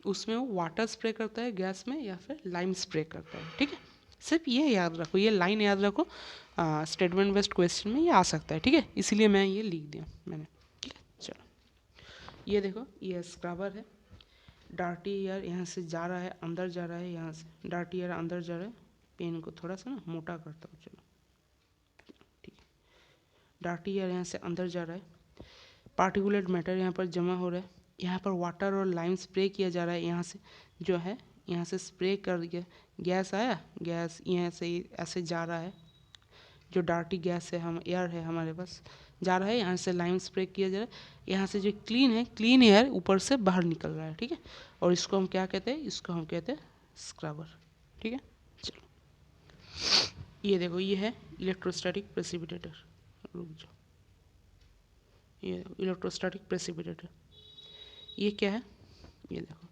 उसमें वो वाटर स्प्रे करता है गैस में या फिर लाइम स्प्रे करता है। ठीक है, सिर्फ ये याद रखो, ये लाइन याद रखो, स्टेटमेंट बेस्ड क्वेश्चन में ये आ सकता है। ठीक है, इसीलिए मैं ये लिख दिया मैंने। ठीक है, चलो ये देखो, ये स्क्रबर है, डार्टी एयर यहाँ से जा रहा है, अंदर जा रहा है, यहाँ से डार्टी एयर अंदर जा रहा है। पेन को थोड़ा सा ना मोटा करता हूँ, चलो ठीक है, डार्टी एयर यहाँ से अंदर जा रहा है, पार्टिकुलेट मैटर यहाँ पर जमा हो रहा है, यहाँ पर वाटर और लाइम स्प्रे किया जा रहा है, यहाँ से जो है यहाँ से स्प्रे कर दिया, गैस आया, गैस यहाँ से ऐसे जा रहा है, जो डार्टी गैस है, हम एयर है हमारे पास जा रहा है, यहाँ से लाइम स्प्रे किया जा रहा है, यहाँ से जो क्लीन है, क्लीन एयर ऊपर से बाहर निकल रहा है। ठीक है, और इसको हम क्या कहते हैं, इसको हम कहते हैं स्क्रबर। ठीक है, चलो ये देखो, ये है इलेक्ट्रोस्टैटिक प्रेसिपिटेटर, रुक जाओ, ये इलेक्ट्रोस्टैटिक प्रेसिपिटेटर, ये क्या है, ये देखो,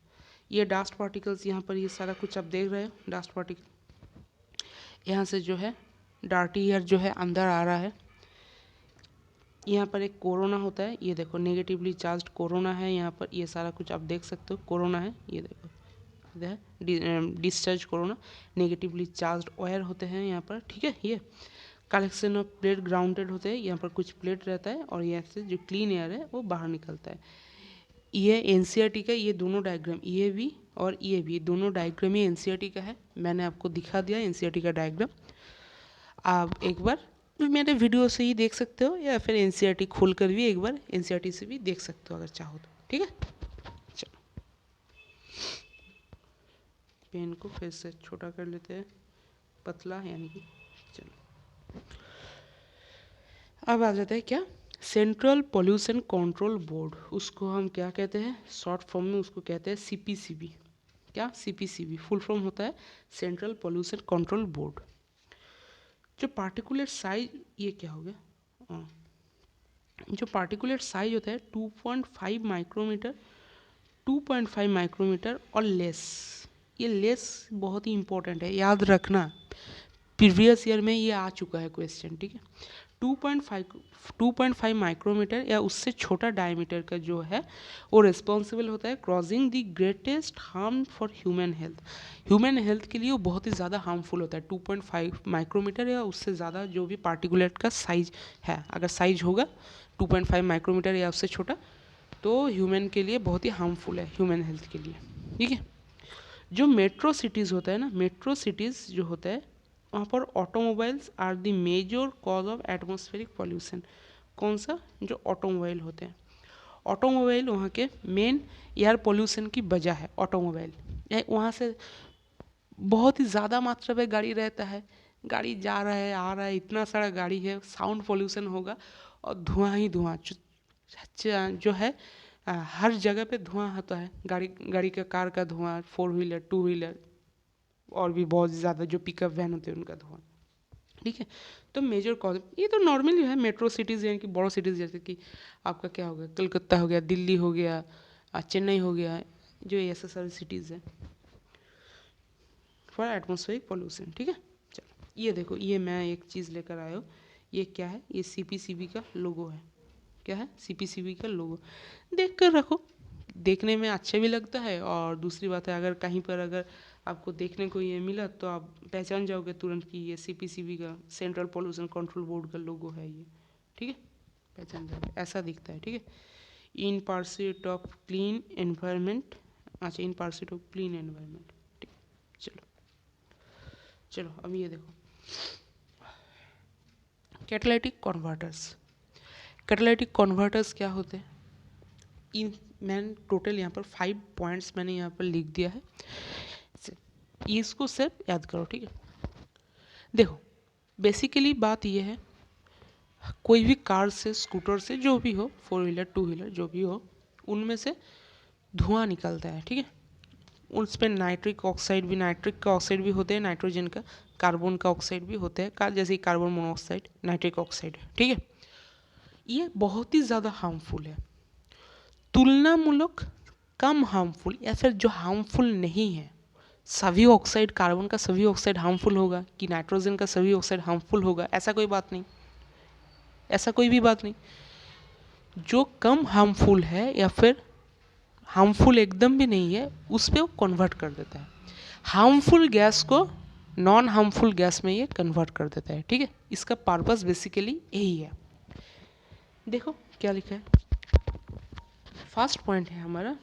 ये डास्ट पार्टिकल्स, यहाँ पर ये सारा कुछ आप देख रहे हो, डास्ट पार्टिकल, यहाँ से जो है डार्टी एयर जो है अंदर आ रहा है, यहाँ पर एक कोरोना होता है, ये देखो नेगेटिवली चार्ज्ड कोरोना है, यहाँ पर ये सारा कुछ आप देख सकते हो, कोरोना है, ये देखो discharge corona, negatively charged wire होते हैं यहाँ पर। ठीक है, ये कलेक्शन ऑफ प्लेट ग्राउंडेड होते हैं, यहाँ पर कुछ प्लेट रहता है और यहाँ से जो क्लीन एयर है वो बाहर निकलता है। ये एनसीईआरटी का, ये दोनों डायग्राम, ये भी और ये भी, दोनों डायग्राम ही एनसीईआरटी का है, मैंने आपको दिखा दिया एनसीईआरटी का डायग्राम। आप एक बार मेरे वीडियो से ही देख सकते हो या फिर एनसीईआरटी खोल कर भी एक बार एनसीईआरटी से भी देख सकते हो अगर चाहो तो, ठीक है। चलो पेन को फिर से छोटा कर लेते हैं, पतला यानी कि। चलो अब आ जाता है क्या, सेंट्रल पोल्यूशन कंट्रोल बोर्ड, उसको हम क्या कहते हैं, शॉर्ट फॉर्म में उसको कहते हैं सीपीसीबी। क्या, सीपीसीबी फुल फॉर्म होता है सेंट्रल पोल्यूशन कंट्रोल बोर्ड। जो पार्टिकुलेट साइज, ये क्या हो गया, हाँ, जो पार्टिकुलेट साइज होता है 2.5 माइक्रोमीटर, 2.5 माइक्रोमीटर और लेस। ये लेस बहुत ही इंपॉर्टेंट है, याद रखना, प्रीवियस ईयर में ये आ चुका है क्वेश्चन, ठीक है। 2.5 माइक्रोमीटर या उससे छोटा डायमीटर का जो है वो रिस्पॉन्सिबल होता है crossing the greatest harm for human health. Human health के लिए वो बहुत ही ज़्यादा हार्मफुल होता है। 2.5 माइक्रोमीटर या उससे ज़्यादा जो भी पार्टिकुलेट का साइज है, अगर साइज होगा 2.5 माइक्रोमीटर या उससे छोटा, तो ह्यूमन के लिए बहुत ही हार्मफुल है, ह्यूमन हेल्थ के लिए, ठीक है। जो मेट्रो सिटीज़ होता है ना, मेट्रो सिटीज़ जो होता है वहाँ पर automobiles are the major cause of atmospheric pollution. कौन सा, जो ऑटोमोबाइल होते हैं, ऑटोमोबाइल वहाँ के मेन एयर पोल्यूशन की वजह है। ऑटोमोबाइल वहाँ से बहुत ही ज़्यादा मात्रा में गाड़ी रहता है, गाड़ी जा रहा है आ रहा है, इतना सारा गाड़ी है, साउंड पोल्यूशन होगा और धुआं ही धुआं जो है, हर जगह पे धुआं होता है, गाड़ी का, कार का धुआं, 4 व्हीलर 2 व्हीलर और भी बहुत ज़्यादा जो पिकअप वैन होते हैं उनका धुआं, ठीक है। तो मेजर कॉज, ये तो नॉर्मली है मेट्रो सिटीज़ यानी कि बड़ो सिटीज़, जैसे कि आपका क्या हो गया, कलकत्ता हो गया, दिल्ली हो गया, चेन्नई हो गया, जो ऐसे सारी सिटीज़ हैं फॉर एटमॉस्फेरिक पोल्यूशन, ठीक है। चलो ये देखो, ये मैं एक चीज़ लेकर आया हूँ, ये क्या है, ये सीपीसीबी का लोगो है। क्या है, सीपीसीबी का लोगो, देख कर रखो, देखने में अच्छा भी लगता है, और दूसरी बात है अगर कहीं पर अगर आपको देखने को ये मिला तो आप पहचान जाओगे तुरंत कि ये सीपीसीबी का, सेंट्रल पोल्यूशन कंट्रोल बोर्ड का लोगो है ये, ठीक है, पहचान जाओगे, ऐसा दिखता है, ठीक है। इन परस्यूट ऑफ क्लीन एनवायरनमेंट, अच्छा, इन परस्यूट ऑफ क्लीन एनवायरनमेंट, ठीक। चलो चलो अब ये देखो, कैटालिटिक कन्वर्टर्स। कैटालिटिक कन्वर्टर्स क्या होते हैं, इन मैंने टोटल यहाँ पर 5 पॉइंट्स मैंने यहाँ पर लिख दिया है, इसको सिर्फ याद करो, ठीक है। देखो बेसिकली बात ये है, कोई भी कार से, स्कूटर से, जो भी हो, 4 व्हीलर 2 व्हीलर जो भी हो, उनमें से धुआं निकलता है, ठीक है। उस पर नाइट्रिक ऑक्साइड भी, नाइट्रिक का ऑक्साइड भी होते हैं, नाइट्रोजन का, कार्बन का ऑक्साइड भी होते हैं, जैसे कार्बन मोनोऑक्साइड, नाइट्रिक ऑक्साइड, ठीक है। ये बहुत ही ज़्यादा हार्मफुल है, तुलनामूलक कम हार्मफुल, या फिर जो हार्मफुल नहीं है। सभी ऑक्साइड, कार्बन का सभी ऑक्साइड हार्मफुल होगा कि नाइट्रोजन का सभी ऑक्साइड हार्मफुल होगा, ऐसा कोई बात नहीं, ऐसा कोई भी बात नहीं। जो कम हार्मफुल है या फिर हार्मफुल एकदम भी नहीं है, उस पर वो कन्वर्ट कर देता है, हार्मफुल गैस को नॉन हार्मफुल गैस में ये कन्वर्ट कर देता है, ठीक है। इसका पर्पस बेसिकली यही है। देखो क्या लिखा है, फर्स्ट पॉइंट है हमारा,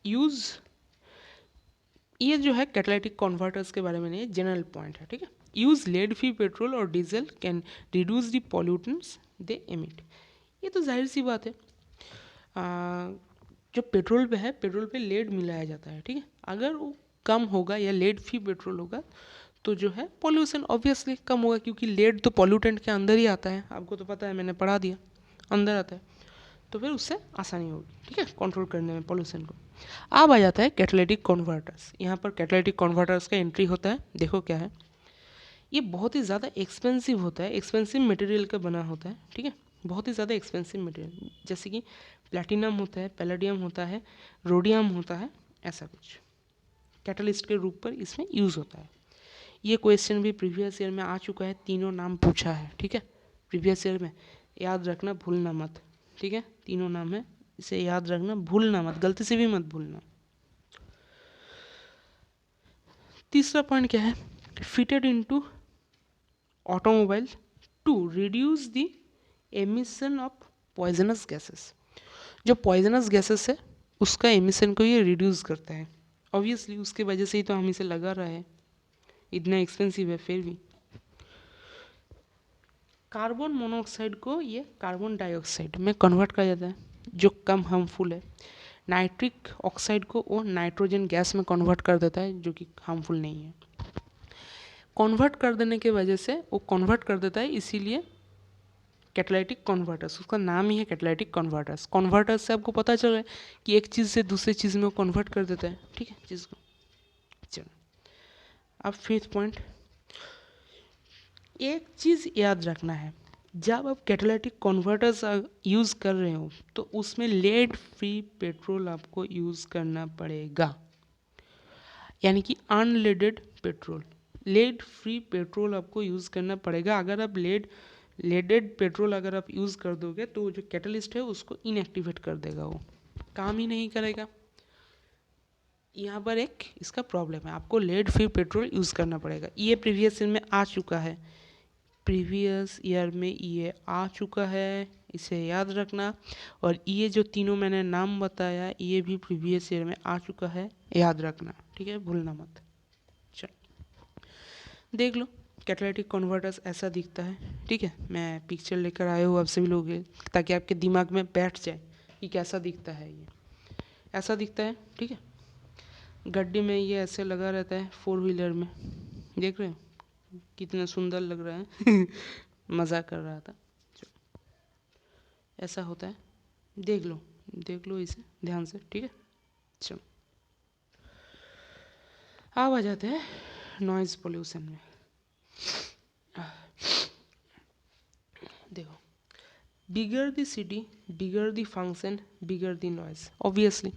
यूज़, ये जो है कैटालिटिक कन्वर्टर्स के बारे में नहीं, जनरल पॉइंट है, ठीक है। यूज़ लेड फ्री पेट्रोल और diesel can reduce the pollutants they emit. ये तो जाहिर सी बात है, जो पेट्रोल पे है, पेट्रोल पे लेड मिलाया जाता है, ठीक है। अगर वो कम होगा या लेड फ्री पेट्रोल होगा तो जो है पॉल्यूशन ऑब्वियसली कम होगा, क्योंकि लेड तो पॉल्यूटेंट के अंदर ही आता है, आपको तो पता है, मैंने पढ़ा दिया, अंदर आता है, तो फिर उससे आसानी होगी, ठीक है, कंट्रोल करने में पॉल्यूशन को। अब आ जाता है कैटालिटिक कन्वर्टर्स। यहाँ पर कैटालिटिक कन्वर्टर्स का एंट्री होता है, देखो क्या है, ये बहुत ही ज़्यादा एक्सपेंसिव होता है, एक्सपेंसिव मटेरियल का बना होता है, ठीक है, बहुत ही ज़्यादा एक्सपेंसिव मटेरियल, जैसे कि प्लैटिनम होता है, पैलेडियम होता है, रोडियम होता है, ऐसा कुछ कैटलिस्ट के रूप पर इसमें यूज़ होता है। ये क्वेश्चन भी प्रीवियस ईयर में आ चुका है, तीनों नाम पूछा है, ठीक है, प्रीवियस ईयर में, याद रखना, भूलना मत, ठीक है, तीनों नाम है, इसे याद रखना, भूलना मत, गलती से भी मत भूलना। तीसरा पॉइंट क्या है, fitted into automobile to reduce the emission of poisonous gases. जो पॉइजनस गैसेस है उसका एमिशन को ये रिड्यूस करता है, ऑब्वियसली उसके वजह से ही तो हम इसे लगा रहे हैं, इतना एक्सपेंसिव है फिर भी। कार्बन मोनोऑक्साइड को ये कार्बन डाइऑक्साइड में कन्वर्ट कर देता है जो कम हार्मफुल है। नाइट्रिक ऑक्साइड को वो नाइट्रोजन गैस में कन्वर्ट कर देता है जो कि हार्मफुल नहीं है। कन्वर्ट कर देने के वजह से वो कन्वर्ट कर देता है, इसीलिए कैटालिटिक कन्वर्टर्स, उसका नाम ही है कैटालिटिक कन्वर्टर्स। कन्वर्टर्स से आपको पता चल रहा है कि एक चीज़ से दूसरे चीज़ में वो कन्वर्ट कर देता है, ठीक है चीज़ को। चलो अब 5th पॉइंट, एक चीज़ याद रखना है, जब आप कैटालिटिक कन्वर्टर्स यूज़ कर रहे हो तो उसमें लेड फ्री पेट्रोल आपको यूज़ करना पड़ेगा, यानी कि unleaded petrol. Lead free petrol आपको यूज़ करना पड़ेगा। अगर आप लेडेड पेट्रोल अगर आप यूज़ कर दोगे तो जो कैटलिस्ट है उसको इनएक्टिवेट कर देगा, वो काम ही नहीं करेगा। यहाँ पर एक इसका प्रॉब्लम है, आपको लेड फ्री पेट्रोल यूज़ करना पड़ेगा। ये प्रीवियस ईयर में आ चुका है, प्रीवियस ईयर में ये आ चुका है, इसे याद रखना। और ये जो तीनों मैंने नाम बताया ये भी प्रीवियस ईयर में आ चुका है, याद रखना, ठीक है, भूलना मत। चलो देख लो, कैटालिटिक कन्वर्टर्स ऐसा दिखता है, ठीक है। मैं पिक्चर लेकर आया हूँ आप सभी लोग ताकि आपके दिमाग में बैठ जाए कि कैसा दिखता है। ये ऐसा दिखता है, ठीक है। गड्ढे में ये ऐसे लगा रहता है 4 व्हीलर में, देख रहे हो कितना सुंदर लग रहा है मज़ाक कर रहा था। ऐसा होता है, देख लो इसे ध्यान से, ठीक है। चलो अब आ जाते हैं नॉइज़ पोल्यूशन में। देखो, bigger the city bigger the function bigger the noise. Obviously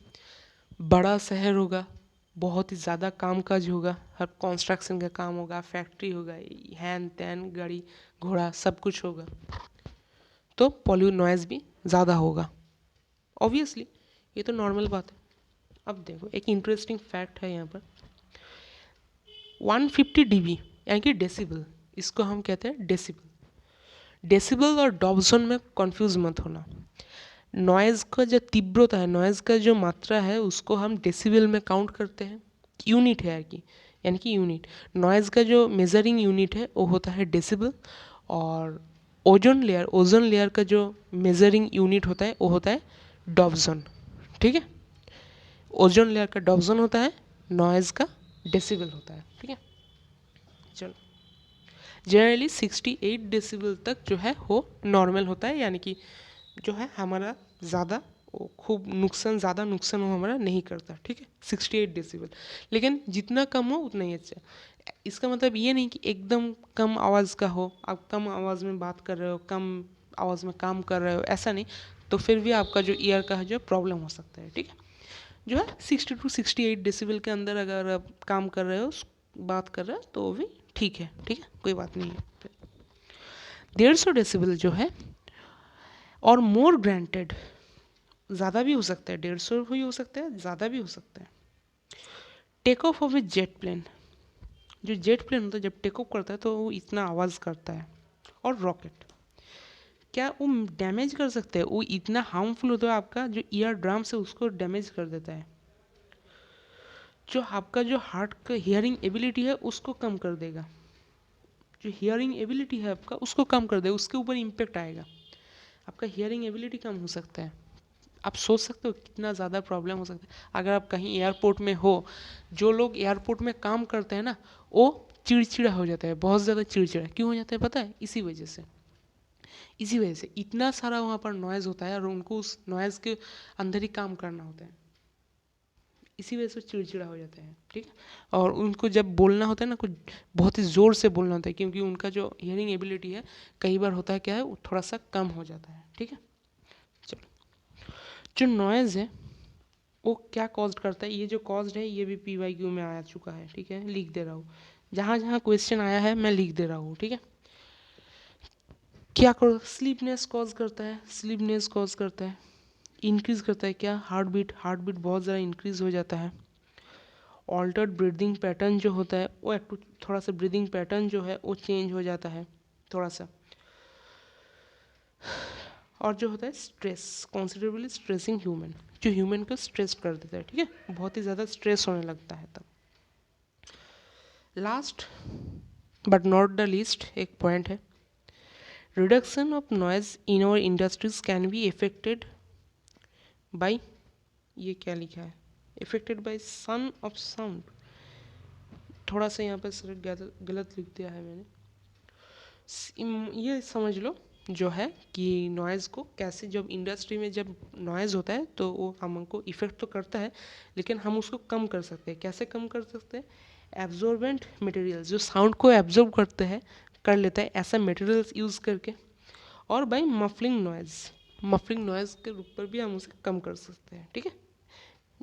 बड़ा शहर होगा, बहुत ही ज़्यादा काम काज होगा, हर कंस्ट्रक्शन का काम होगा, फैक्ट्री होगा, हैन तैन गाड़ी घोड़ा सब कुछ होगा, तो नॉइज़ भी ज़्यादा होगा। ऑब्वियसली ये तो नॉर्मल बात है। अब देखो एक इंटरेस्टिंग फैक्ट है यहाँ पर, 150 dB यानी कि डेसिबल, इसको हम कहते हैं डेसिबल। डेसिबल और डॉब्सन में कंफ्यूज मत होना। नॉइज़ का जो तीव्रता है, नॉइज़ का जो मात्रा है उसको हम डेसिबल में काउंट करते हैं, यूनिट है यानी कि यूनिट। नॉइज़ का जो मेजरिंग यूनिट है वो होता है डेसिबल, और ओजोन लेयर का जो मेजरिंग यूनिट होता है वो होता है डॉब्सन, ठीक है। ओजोन लेयर का डॉब्सन होता है, नॉइज़ का डेसिबल होता है, ठीक है। चलो जनरली 68 डेसिबल तक जो है वो नॉर्मल होता है, यानी कि जो है हमारा ज़्यादा ज़्यादा नुकसान वो हमारा नहीं करता, ठीक है। 68 डेसिबल, लेकिन जितना कम हो उतना ही अच्छा। इसका मतलब ये नहीं कि एकदम कम आवाज़ का हो, आप कम आवाज़ में बात कर रहे हो, कम आवाज़ में काम कर रहे हो, ऐसा नहीं, तो फिर भी आपका जो ईयर का है जो प्रॉब्लम हो सकता है, ठीक है। जो है 60 to 68 डेसिबल के अंदर अगर आप काम कर रहे हो, बात कर रहे हो, तो वो भी ठीक है, कोई बात नहीं है। 150 डेसिबल जो है और मोर ग्रांटेड, ज़्यादा भी हो सकता है, 150 भी हो सकता है, ज़्यादा भी हो सकता है। Take off of a jet plane, जो जेट प्लेन होता है जब टेक ऑफ करता है तो वो इतना आवाज़ करता है। और रॉकेट, क्या वो डैमेज कर सकते हैं, वो इतना हार्मफुल होता है, आपका जो ईयर ड्रम्स है उसको डैमेज कर देता है, जो आपका जो हार्ट का हियरिंग एबिलिटी है उसको कम कर देगा, जो हियरिंग एबिलिटी है आपका उसको कम कर देगा, उसके ऊपर इम्पेक्ट आएगा, आपका हियरिंग एबिलिटी कम हो सकता है। आप सोच सकते हो कितना ज़्यादा प्रॉब्लम हो सकता है। अगर आप कहीं एयरपोर्ट में हो, जो लोग एयरपोर्ट में काम करते हैं ना, वो चिड़चिड़ा हो जाता है, बहुत ज़्यादा चिड़चिड़ा क्यों हो जाता है पता है? इसी वजह से इतना सारा वहाँ पर नॉइज़ होता है और उनको उस नॉइज़ के अंदर ही काम करना होता है, इसी वजह से चिड़चिड़ा हो जाता है, ठीक है। और उनको जब बोलना होता है ना, कुछ बहुत ही ज़ोर से बोलना होता है, क्योंकि उनका जो हियरिंग एबिलिटी है कई बार होता है क्या है, वो थोड़ा सा कम हो जाता है, ठीक है। चलो, जो नॉइज़ है वो क्या कॉज करता है, ये जो कॉज है ये भी PYQ में आ चुका है, ठीक है, लिख दे रहा हूँ, जहाँ जहाँ क्वेश्चन आया है मैं लिख दे रहा हूँ, ठीक है। क्या करो, स्लीपनेस कॉज करता है, इंक्रीज करता है क्या, हार्ट बीट बहुत ज़्यादा इंक्रीज हो जाता है। ऑल्टर्ड ब्रीदिंग पैटर्न जो होता है वो थोड़ा सा ब्रीदिंग पैटर्न जो है वो चेंज हो जाता है थोड़ा सा। और जो होता है स्ट्रेस, कॉन्सिडरेबली स्ट्रेसिंग ह्यूमन, जो ह्यूमन को स्ट्रेस कर देता है, ठीक है, बहुत ही ज़्यादा स्ट्रेस होने लगता है तब। Last but not the least एक पॉइंट है, reduction of noise in our industries can be effected by, ये क्या लिखा है, effected by son of sound. थोड़ा सा यहाँ पर सर गलत लिख दिया है मैंने। ये समझ लो जो है कि नॉइज़ को कैसे, जब इंडस्ट्री में जब नॉइज़ होता है तो वो हमको इफ़ेक्ट तो करता है, लेकिन हम उसको कम कर सकते हैं। कैसे कम कर सकते हैं? एब्जॉर्बेंट मटेरियल्स जो साउंड को एब्जॉर्ब करते हैं, कर लेता है, ऐसा मटेरियल्स यूज़ करके, और बाय मफलिंग नॉइज़ के रूप पर भी हम उसे कम कर सकते हैं। ठीक है,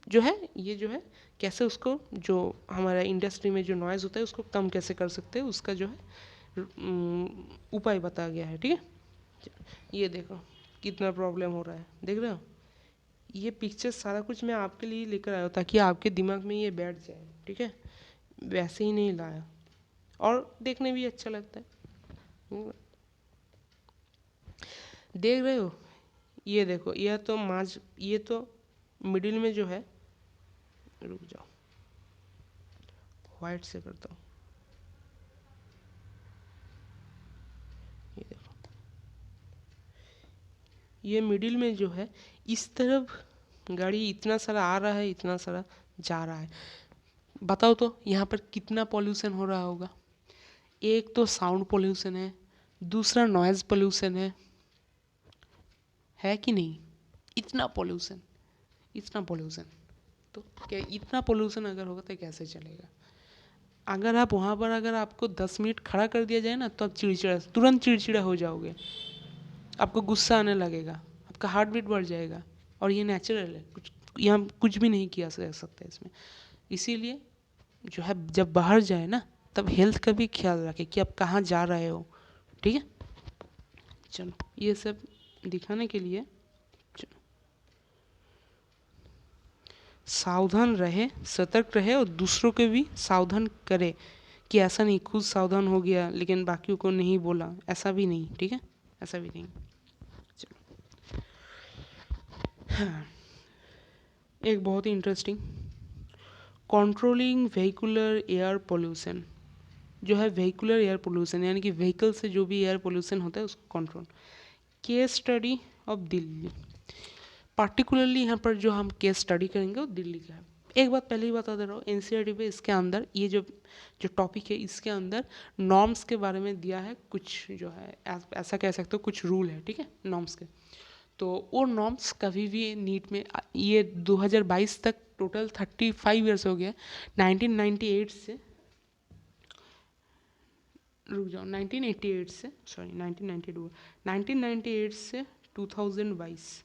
जो है ये जो है कैसे उसको, जो हमारा इंडस्ट्री में जो नॉइज़ होता है उसको कम कैसे कर सकते हैं, उसका जो है उपाय बताया गया है। ठीक है, ये देखो कितना प्रॉब्लम हो रहा है, देख रहे हो? ये पिक्चर सारा कुछ मैं आपके लिए लेकर आया हूँ ताकि आपके दिमाग में ये बैठ जाए। ठीक है, वैसे ही नहीं लाया, और देखने भी अच्छा लगता है। देख रहे हो? ये देखो, यह तो ये तो मिडिल में जो है, रुक जाओ वाइट से करता हूँ। ये देखो, ये मिडिल में जो है, इस तरफ गाड़ी इतना सारा आ रहा है, इतना सारा जा रहा है। बताओ तो यहाँ पर कितना पॉल्यूशन हो रहा होगा? एक तो साउंड पॉल्यूशन है, दूसरा नॉइज़ पॉल्यूशन है कि नहीं? इतना पॉल्यूशन, इतना पॉल्यूशन, तो क्या इतना पॉल्यूशन अगर होगा तो कैसे चलेगा? अगर आप वहाँ पर, अगर आपको 10 मिनट खड़ा कर दिया जाए ना, तो आप तुरंत चिड़चिड़ा हो जाओगे, आपको गुस्सा आने लगेगा, आपका हार्ट बीट बढ़ जाएगा, और ये नेचुरल है, यहाँ कुछ भी नहीं किया जा सकता इसमें। इसीलिए जो है जब बाहर जाए ना, तब हेल्थ का भी ख्याल रखें कि आप कहाँ जा रहे हो। ठीक है, चलो ये सब दिखाने के लिए सावधान रहे, सतर्क रहे, और दूसरों को भी सावधान करे, कि ऐसा नहीं खुद सावधान हो गया लेकिन बाकियों को नहीं बोला, ऐसा भी नहीं। ठीक है, ऐसा भी नहीं। चलो, हाँ, एक बहुत ही interesting, controlling vehicular air pollution, जो है व्हीकुलर एयर पोल्यूशन, यानी कि व्हीकल से जो भी एयर पोल्यूशन होता है उसको control. Case study of Delhi, particularly यहाँ पर जो हम केस स्टडी करेंगे वो दिल्ली का है। एक बात पहले ही बता दे रहा हूँ, एनसीईआरटी पे इसके अंदर ये जो जो टॉपिक है, इसके अंदर नॉर्म्स के बारे में दिया है कुछ, जो है ऐसा कह सकते हो कुछ रूल है। ठीक है, नॉर्म्स के, तो वो नॉर्म्स कभी भी नीट में, ये 2022 तक टोटल 35 ईयर्स हो गया, 1998 से, रुक जाओ, 1988 से, सॉरी 1998 से 2022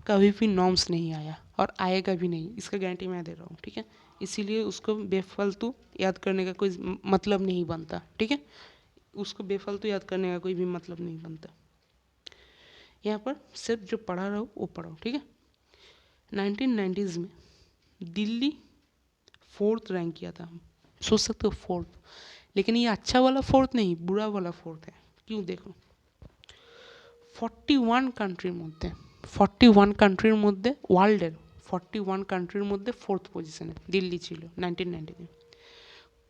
कभी भी नॉर्म्स नहीं आया, और आएगा भी नहीं, इसका गारंटी मैं दे रहा हूँ। ठीक है, इसीलिए उसको बेफालतू याद करने का कोई मतलब नहीं बनता। ठीक है, उसको बेफालतू याद करने का कोई भी मतलब नहीं बनता। यहाँ पर सिर्फ जो पढ़ा रहो वो पढ़ो। ठीक है, 1990s में दिल्ली 4th रैंक किया था। सोच सकते हो 4th, लेकिन ये अच्छा वाला 4th नहीं, बुरा वाला 4th है। क्यों? देखो, 41 কান্ট্রির মধ্যে, 41 কান্ট্রির মধ্যে, ওয়ার্ল্ডের 41 কান্ট্রির মধ্যে 4th পজিশনে দিল্লি ছিল 1990 में।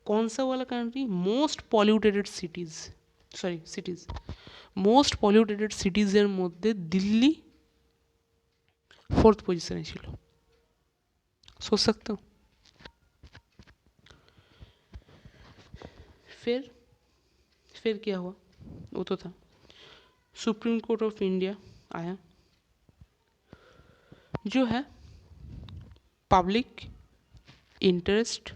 कौन सा वाला country? Most polluted cities, most polluted सिटीजের মধ্যে दिल्ली 4th পজিশনে ছিল। सोच सकते हो। फिर क्या हुआ? वो तो था, सुप्रीम कोर्ट ऑफ इंडिया आया, जो है पब्लिक इंटरेस्ट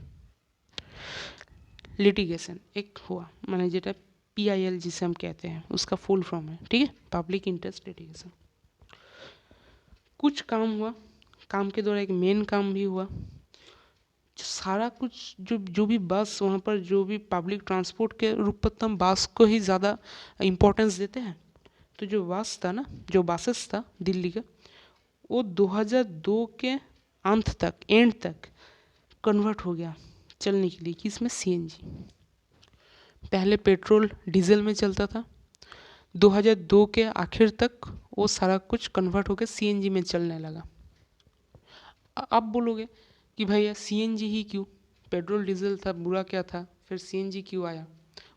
लिटिगेशन एक हुआ, माने जेटा PIL जिसे हम कहते हैं, उसका फुल फॉर्म है। ठीक है, पब्लिक इंटरेस्ट लिटिगेशन। कुछ काम हुआ, काम के द्वारा एक मेन काम भी हुआ, सारा कुछ जो भी बस वहाँ पर, जो भी पब्लिक ट्रांसपोर्ट के रूप में हम बस को ही ज़्यादा इम्पोर्टेंस देते हैं, तो जो बस था ना, जो बसेस था दिल्ली का, वो 2002 के एंड तक कन्वर्ट हो गया चलने के लिए, कि इसमें CNG, पहले पेट्रोल डीजल में चलता था, 2002 के आखिर तक वो सारा कुछ कन्वर्ट होकर CNG में चलने लगा। अब बोलोगे कि भैया CNG ही क्यों, पेट्रोल डीजल था, बुरा क्या था, फिर CNG क्यों आया?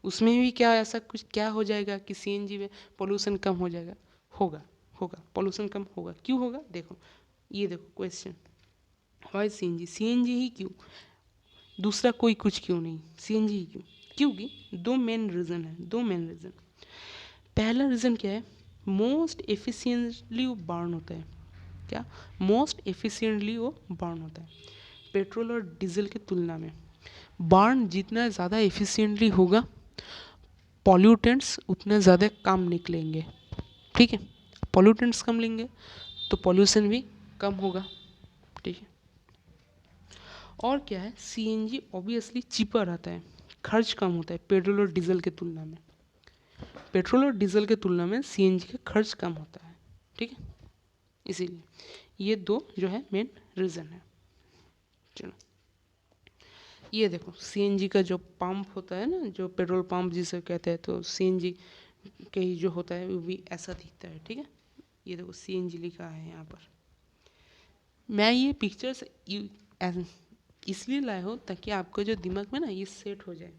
उसमें भी क्या ऐसा कुछ क्या हो जाएगा कि सीएनजी में पोल्यूशन कम हो जाएगा? होगा, होगा, पोल्यूशन कम होगा। क्यों होगा? देखो, ये देखो क्वेश्चन, वाई सीएनजी? सीएनजी ही क्यों? दूसरा कोई कुछ क्यों नहीं, सीएनजी ही क्यों? क्योंकि दो मेन रीज़न है, दो मेन रीज़न। पहला रीज़न क्या है? मोस्ट एफिशिएंटली वो बर्न होता है। क्या? मोस्ट एफिशिएंटली वो बर्न होता है पेट्रोल और डीजल की तुलना में। बर्न जितना ज़्यादा एफिशिएंटली होगा, पॉल्यूटेंट्स उतने ज़्यादा कम निकलेंगे। ठीक है, पॉल्यूटेंट्स कम लेंगे तो पॉल्यूशन भी कम होगा। ठीक है, और क्या है, सीएनजी ऑब्वियसली चीपर आता है, खर्च कम होता है पेट्रोल और डीजल के तुलना में। पेट्रोल और डीजल के तुलना में सीएनजी का खर्च कम होता है। ठीक है, इसीलिए ये दो जो है मेन रीज़न है। चलो, ये देखो सीएनजी का जो पंप होता है ना, जो पेट्रोल पंप जिसे कहते हैं, तो सीएनजी के ही जो होता है वो भी ऐसा दिखता है। ठीक है, ये देखो सीएनजी लिखा है यहाँ पर। मैं ये पिक्चर्स इसलिए लाया हूँ ताकि आपको जो दिमाग में ना ये सेट हो जाए।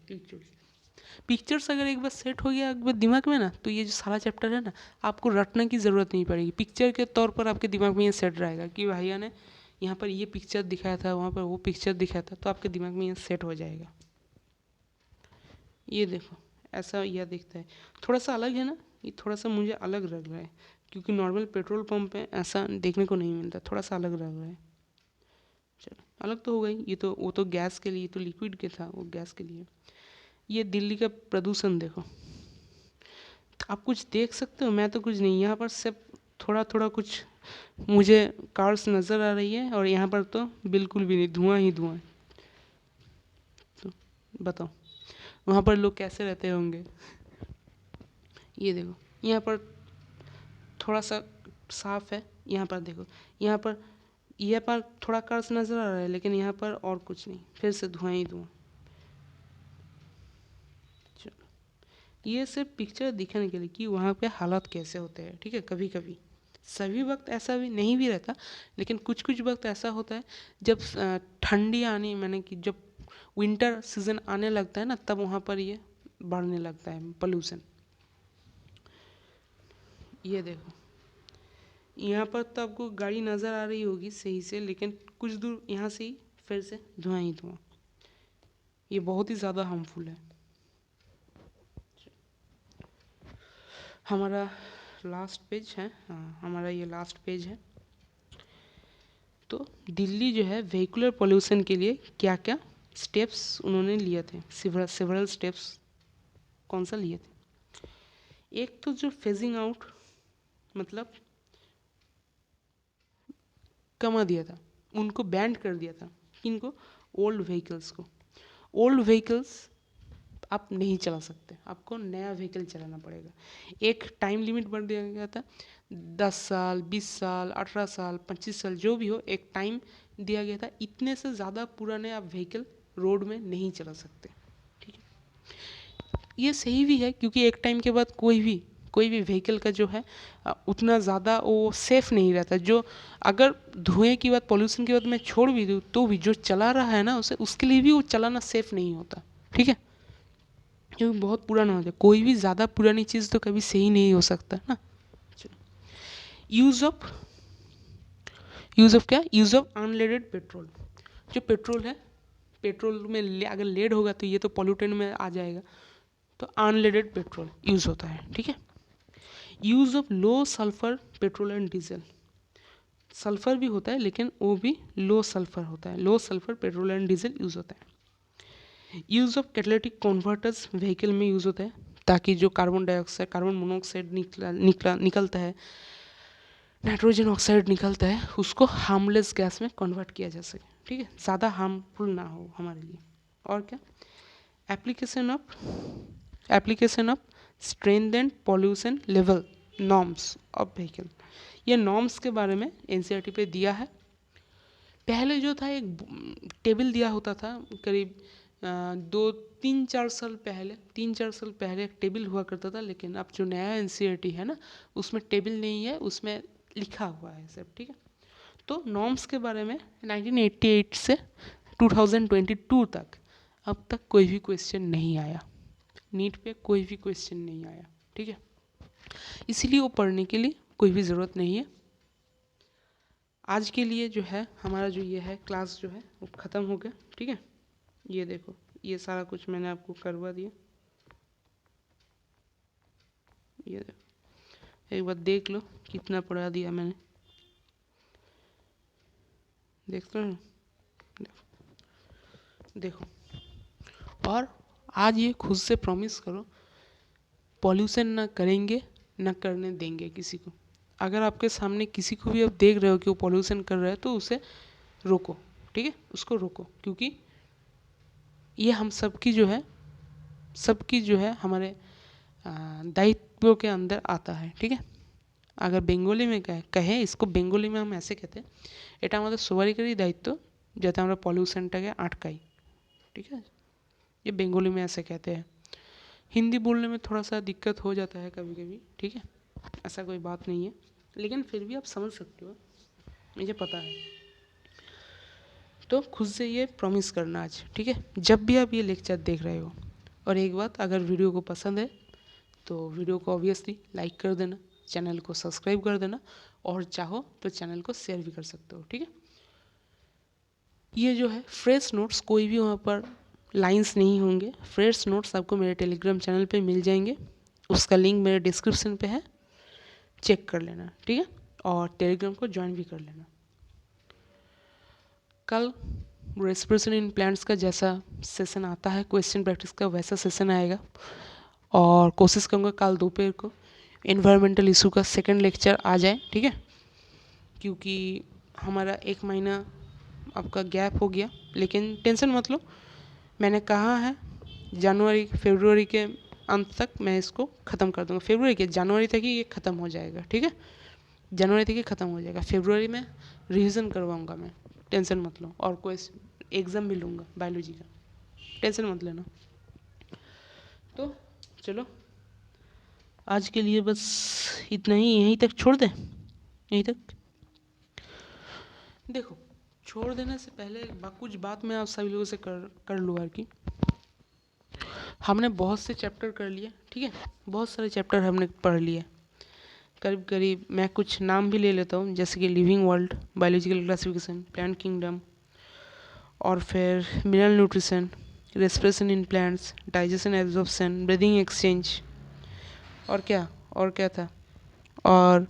पिक्चर्स अगर एक बार सेट हो गया एक बार दिमाग में ना, तो ये जो सारा चैप्टर है ना, आपको रटने की ज़रूरत नहीं पड़ेगी। पिक्चर के तौर पर आपके दिमाग में ये सेट रहेगा कि भैया ने यहाँ पर ये पिक्चर दिखाया था, वहाँ पर वो पिक्चर दिखाया था, तो आपके दिमाग में ये सेट हो जाएगा। ये देखो ऐसा यह दिखता है, थोड़ा सा अलग है ना, ये थोड़ा सा मुझे अलग लग रहा है क्योंकि नॉर्मल पेट्रोल पंप पे ऐसा देखने को नहीं मिलता, थोड़ा सा अलग लग रहा है। चलो, अलग तो हो गई, ये तो वो तो गैस के लिए, तो लिक्विड के था, वो गैस के लिए। ये दिल्ली का प्रदूषण देखो, आप कुछ देख सकते हो? मैं तो कुछ नहीं, यहाँ पर सिर्फ थोड़ा थोड़ा कुछ मुझे कार्स नज़र आ रही है, और यहाँ पर तो बिल्कुल भी नहीं, धुआं ही धुआं है। तो बताओ वहाँ पर लोग कैसे रहते होंगे। ये देखो यहाँ पर थोड़ा सा साफ है, यहाँ पर देखो, यहाँ पर थोड़ा कार्स नज़र आ रहा है, लेकिन यहाँ पर और कुछ नहीं, फिर से धुआं ही धुआं। चलो, ये सिर्फ पिक्चर दिखाने के लिए कि वहाँ पे हालात कैसे होते हैं। ठीक है, कभी कभी, सभी वक्त ऐसा भी नहीं भी रहता, लेकिन कुछ कुछ वक्त ऐसा होता है जब ठंडी आने, मैंने कि जब विंटर सीजन आने लगता है ना, तब वहाँ पर ये बढ़ने लगता है पोल्यूशन। ये देखो यहाँ पर तो आपको गाड़ी नज़र आ रही होगी सही से, लेकिन कुछ दूर यहाँ से ही फिर से धुआं ही धुआं। ये बहुत ही ज़्यादा हार्मफुल है। हमारा लास्ट पेज है, हाँ हमारा ये लास्ट पेज है। तो दिल्ली जो है व्हीकुलर पोल्यूशन के लिए क्या क्या स्टेप्स उन्होंने लिए थे, सेवरल स्टेप्स कौन सा लिए थे? एक तो जो फेजिंग आउट, मतलब कमा दिया था, उनको बैंड कर दिया था। किनको? ओल्ड व्हीकल्स को। ओल्ड व्हीकल्स आप नहीं चला सकते, आपको नया व्हीकल चलाना पड़ेगा। एक टाइम लिमिट बढ़ दिया गया था, 10 साल, 20 साल, 18 साल, 25 साल, जो भी हो, एक टाइम दिया गया था। इतने से ज़्यादा पुराने आप व्हीकल रोड में नहीं चला सकते। ठीक है, ये सही भी है क्योंकि एक टाइम के बाद कोई भी व्हीकल का जो है उतना ज़्यादा वो सेफ़ नहीं रहता। जो अगर धुएं की बात, पॉल्यूशन की बात मैं छोड़ भी दूँ, तो भी जो चला रहा है ना, उसे उसके लिए भी वो चलाना सेफ़ नहीं होता। ठीक है, क्योंकि बहुत पुराना हो जाए, कोई भी ज़्यादा पुरानी चीज़ तो कभी सही नहीं हो सकता ना। यूज़ ऑफ क्या? Use of unleaded petrol. जो पेट्रोल है, पेट्रोल में अगर लेड होगा तो ये तो पॉल्यूटेंट में आ जाएगा, तो अनलेडेड पेट्रोल यूज़ होता है। ठीक है, use of low sulphur petrol and diesel. Sulphur भी होता है लेकिन वो भी लो सल्फर होता है, low sulphur petrol and diesel use होता है। Use of catalytic converters vehicle में यूज़ होता है, ताकि जो कार्बन डाइऑक्साइड, कार्बन मोनोऑक्साइड निकलता है, नाइट्रोजन ऑक्साइड निकलता है, उसको हार्मलेस गैस में कन्वर्ट किया जा सके। ठीक है, ज़्यादा हार्मफुल ना हो हमारे लिए। और क्या? Application of strengthened pollution level norms of vehicle. ये नॉर्म्स के बारे में एनसीईआरटी पे दिया है। पहले जो था एक टेबल दिया होता था, करीब 3-4 साल पहले एक टेबल हुआ करता था, लेकिन अब जो नया एनसीईआरटी है ना, उसमें टेबल नहीं है, उसमें लिखा हुआ है सब। ठीक है, तो नॉर्म्स के बारे में 1988 से 2022 तक अब तक कोई भी क्वेश्चन नहीं आया। नीट पे कोई भी क्वेश्चन नहीं आया, ठीक है, इसीलिए वो पढ़ने के लिए कोई भी ज़रूरत नहीं है। आज के लिए जो है हमारा जो ये है क्लास जो है वो ख़त्म हो गया, ठीक है। ये देखो, ये सारा कुछ मैंने आपको करवा दिया, ये देखो, एक बार देख लो कितना पढ़ा दिया मैंने, देख लो, देखो। और आज ये खुद से प्रॉमिस करो, पॉल्यूशन ना करेंगे ना करने देंगे किसी को। अगर आपके सामने किसी को भी आप देख रहे हो कि वो पॉल्यूशन कर रहा है तो उसे रोको, ठीक है, उसको रोको, क्योंकि ये हम सबकी जो है हमारे दायित्व के अंदर आता है, ठीक है। अगर बेंगोली में कहे इसको, बेंगोली में हम ऐसे कहते हैं, এটা আমাদের সবারই দায়িত্ব যাতে আমরা পলিউশনটাকে আটকাই, ठीक है, ये बेंगोली में ऐसे कहते हैं। हिंदी बोलने में थोड़ा सा दिक्कत हो जाता है कभी कभी, ठीक है, ऐसा कोई बात नहीं है, लेकिन फिर भी आप समझ सकते हो, मुझे पता है। तो खुद से ये प्रॉमिस करना आज, ठीक है, जब भी आप ये लेक्चर देख रहे हो। और एक बात, अगर वीडियो को पसंद है तो वीडियो को ऑब्वियसली लाइक कर देना, चैनल को सब्सक्राइब कर देना, और चाहो तो चैनल को शेयर भी कर सकते हो, ठीक है। ये जो है फ्रेश नोट्स, कोई भी वहाँ पर लाइंस नहीं होंगे, फ्रेश नोट्स आपको मेरे टेलीग्राम चैनल पे मिल जाएंगे, उसका लिंक मेरे डिस्क्रिप्शन पे है, चेक कर लेना, ठीक है, और टेलीग्राम को ज्वाइन भी कर लेना। कल रेस्पिरेशन इन प्लांट्स का जैसा सेशन आता है क्वेश्चन प्रैक्टिस का, वैसा सेशन आएगा, और कोशिश करूँगा कल दोपहर को एनवायरमेंटल इशू का सेकंड लेक्चर आ जाए, ठीक है, क्योंकि हमारा 1 महीना आपका गैप हो गया, लेकिन टेंशन मत लो, मैंने कहा है फरवरी के अंत तक मैं इसको ख़त्म कर दूँगा, जनवरी तक ही ये ख़त्म हो जाएगा, ठीक है, जनवरी तक ही ख़त्म हो जाएगा, फरवरी में रिवीजन करवाऊँगा मैं, टेंशन मत लो, और कोई एग्ज़ाम भी लूँगा बायोलॉजी का, टेंशन मत लेना। तो चलो आज के लिए बस इतना ही, यहीं तक छोड़ दें, यहीं तक। देखो, छोड़ देने से पहले कुछ बात मैं आप सभी लोगों से कर लूँगा कि हमने बहुत से चैप्टर कर लिए, ठीक है, बहुत सारे चैप्टर हमने पढ़ लिए, करीब करीब मैं कुछ नाम भी ले लेता हूँ, जैसे कि living world, biological classification, plant kingdom, और फिर mineral nutrition, respiration in plants, digestion absorption, breathing exchange, और क्या था, और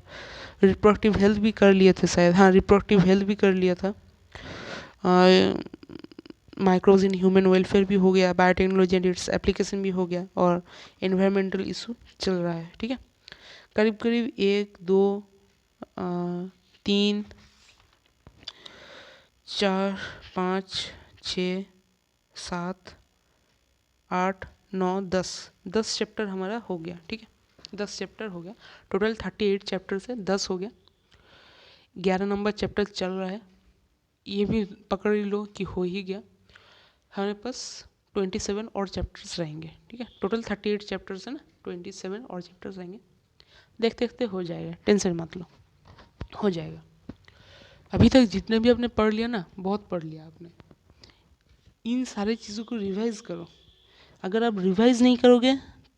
रिप्रोडक्टिव हेल्थ भी कर लिए थे शायद, हाँ रिप्रोडक्टिव हेल्थ भी कर लिया था, माइक्रोब्स इन ह्यूमन वेलफेयर भी हो गया, बायोटेक्नोलॉजी एंड इट्स एप्लीकेशन भी हो गया, और एनवायरमेंटल इशू चल रहा है, ठीक है। करीब करीब 1 2 3 4 5 6 7 8 9 10 चैप्टर हमारा हो गया, ठीक है, 10 चैप्टर हो गया, टोटल 38 चैप्टर से 10 हो गया, 11 नंबर चैप्टर चल रहा है, ये भी पकड़ लो कि हो ही गया, हमारे पास 27 और चैप्टर्स रहेंगे, ठीक है, टोटल 38 चैप्टर्स है ना, 27 और चैप्टर्स रहेंगे, देखते देखते हो जाएगा, टेंशन मत लो, हो जाएगा। अभी तक जितने भी आपने पढ़ लिया ना, बहुत पढ़ लिया आपने, इन सारी चीज़ों को रिवाइज करो, अगर आप रिवाइज नहीं करोगे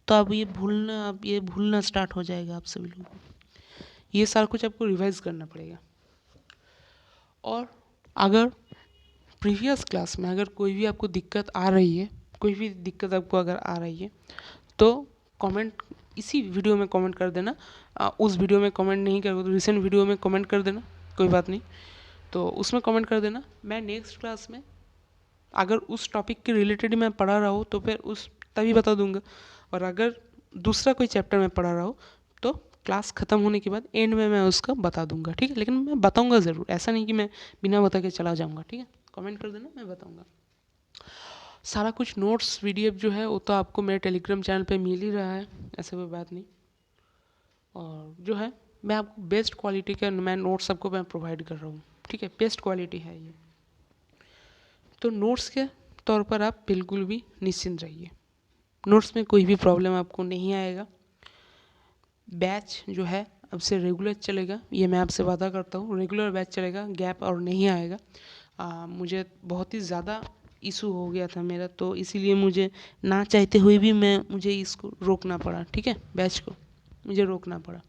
तो आप ये भूलना स्टार्ट हो जाएगा आप सभी लोगों को, ये सारा कुछ आपको रिवाइज करना पड़ेगा। और अगर प्रीवियस क्लास में अगर कोई भी आपको दिक्कत आ रही है, कोई भी दिक्कत आपको अगर आ रही है तो कमेंट, इसी वीडियो में कमेंट कर देना, उस वीडियो में कमेंट नहीं करोगे तो रिसेंट वीडियो में कमेंट कर देना, कोई बात नहीं, तो उसमें कमेंट कर देना, मैं नेक्स्ट क्लास में अगर उस टॉपिक के रिलेटेड मैं पढ़ा रहा हूँ तो फिर उस तभी बता दूंगा, और अगर दूसरा कोई चैप्टर में पढ़ा रहा हूँ तो क्लास ख़त्म होने के बाद एंड में मैं उसका बता दूंगा, ठीक है, लेकिन मैं बताऊंगा ज़रूर, ऐसा नहीं कि मैं बिना बता के चला जाऊंगा, ठीक है, कमेंट कर देना, मैं बताऊंगा। सारा कुछ नोट्स PDF जो है वो तो आपको मेरे टेलीग्राम चैनल पे मिल ही रहा है, ऐसा कोई बात नहीं, और जो है मैं आपको बेस्ट क्वालिटी का मैं नोट्स सबको मैं प्रोवाइड कर रहा हूँ, ठीक है, बेस्ट क्वालिटी है ये, तो नोट्स के तौर पर आप बिल्कुल भी निश्चिंत रहिए, नोट्स में कोई भी प्रॉब्लम आपको नहीं आएगा। बैच जो है अब से रेगुलर चलेगा, ये मैं आपसे वादा करता हूँ, रेगुलर बैच चलेगा, गैप और नहीं आएगा। मुझे बहुत ही ज़्यादा इशू हो गया था मेरा, तो इसीलिए मुझे ना चाहते हुए भी मुझे इसको रोकना पड़ा, ठीक है, बैच को मुझे रोकना पड़ा।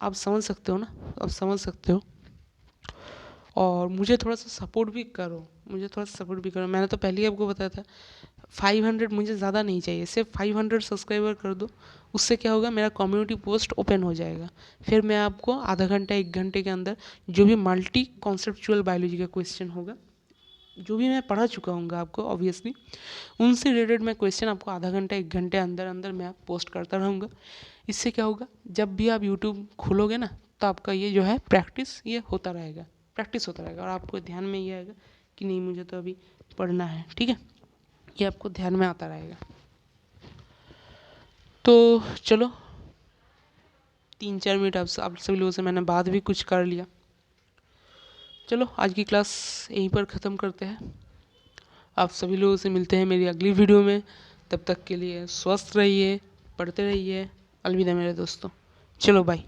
आप समझ सकते हो ना, आप समझ सकते हो। और मुझे थोड़ा सा सपोर्ट भी करो, मुझे थोड़ा सा सपोर्ट भी करो। मैंने तो पहले ही आपको बताया था 500 मुझे ज़्यादा नहीं चाहिए, सिर्फ 500 सब्सक्राइबर कर दो। उससे क्या होगा, मेरा कम्युनिटी पोस्ट ओपन हो जाएगा। फिर मैं आपको आधा घंटा 1 घंटे के अंदर जो भी मल्टी कॉन्सेप्चुअल बायोलॉजी का क्वेश्चन होगा, जो भी मैं पढ़ा चुका हूँ आपको ऑब्वियसली, उनसे रिलेटेड मैं क्वेश्चन आपको आधा घंटा 1 घंटे अंदर अंदर मैं पोस्ट करता रहूँगा। इससे क्या होगा, जब भी आप यूट्यूब खोलोगे ना, तो आपका ये जो है प्रैक्टिस ये होता रहेगा, प्रैक्टिस होता रहेगा। और आपको ध्यान में ये आएगा कि नहीं मुझे तो अभी पढ़ना है, ठीक है, ये आपको ध्यान में आता रहेगा। तो चलो 3-4 मिनट आप सभी लोगों से मैंने बात भी कुछ कर लिया। चलो आज की क्लास यहीं पर ख़त्म करते हैं। आप सभी लोगों से मिलते हैं मेरी अगली वीडियो में। तब तक के लिए स्वस्थ रहिए, पढ़ते रहिए। अलविदा मेरे दोस्तों, चलो बाय।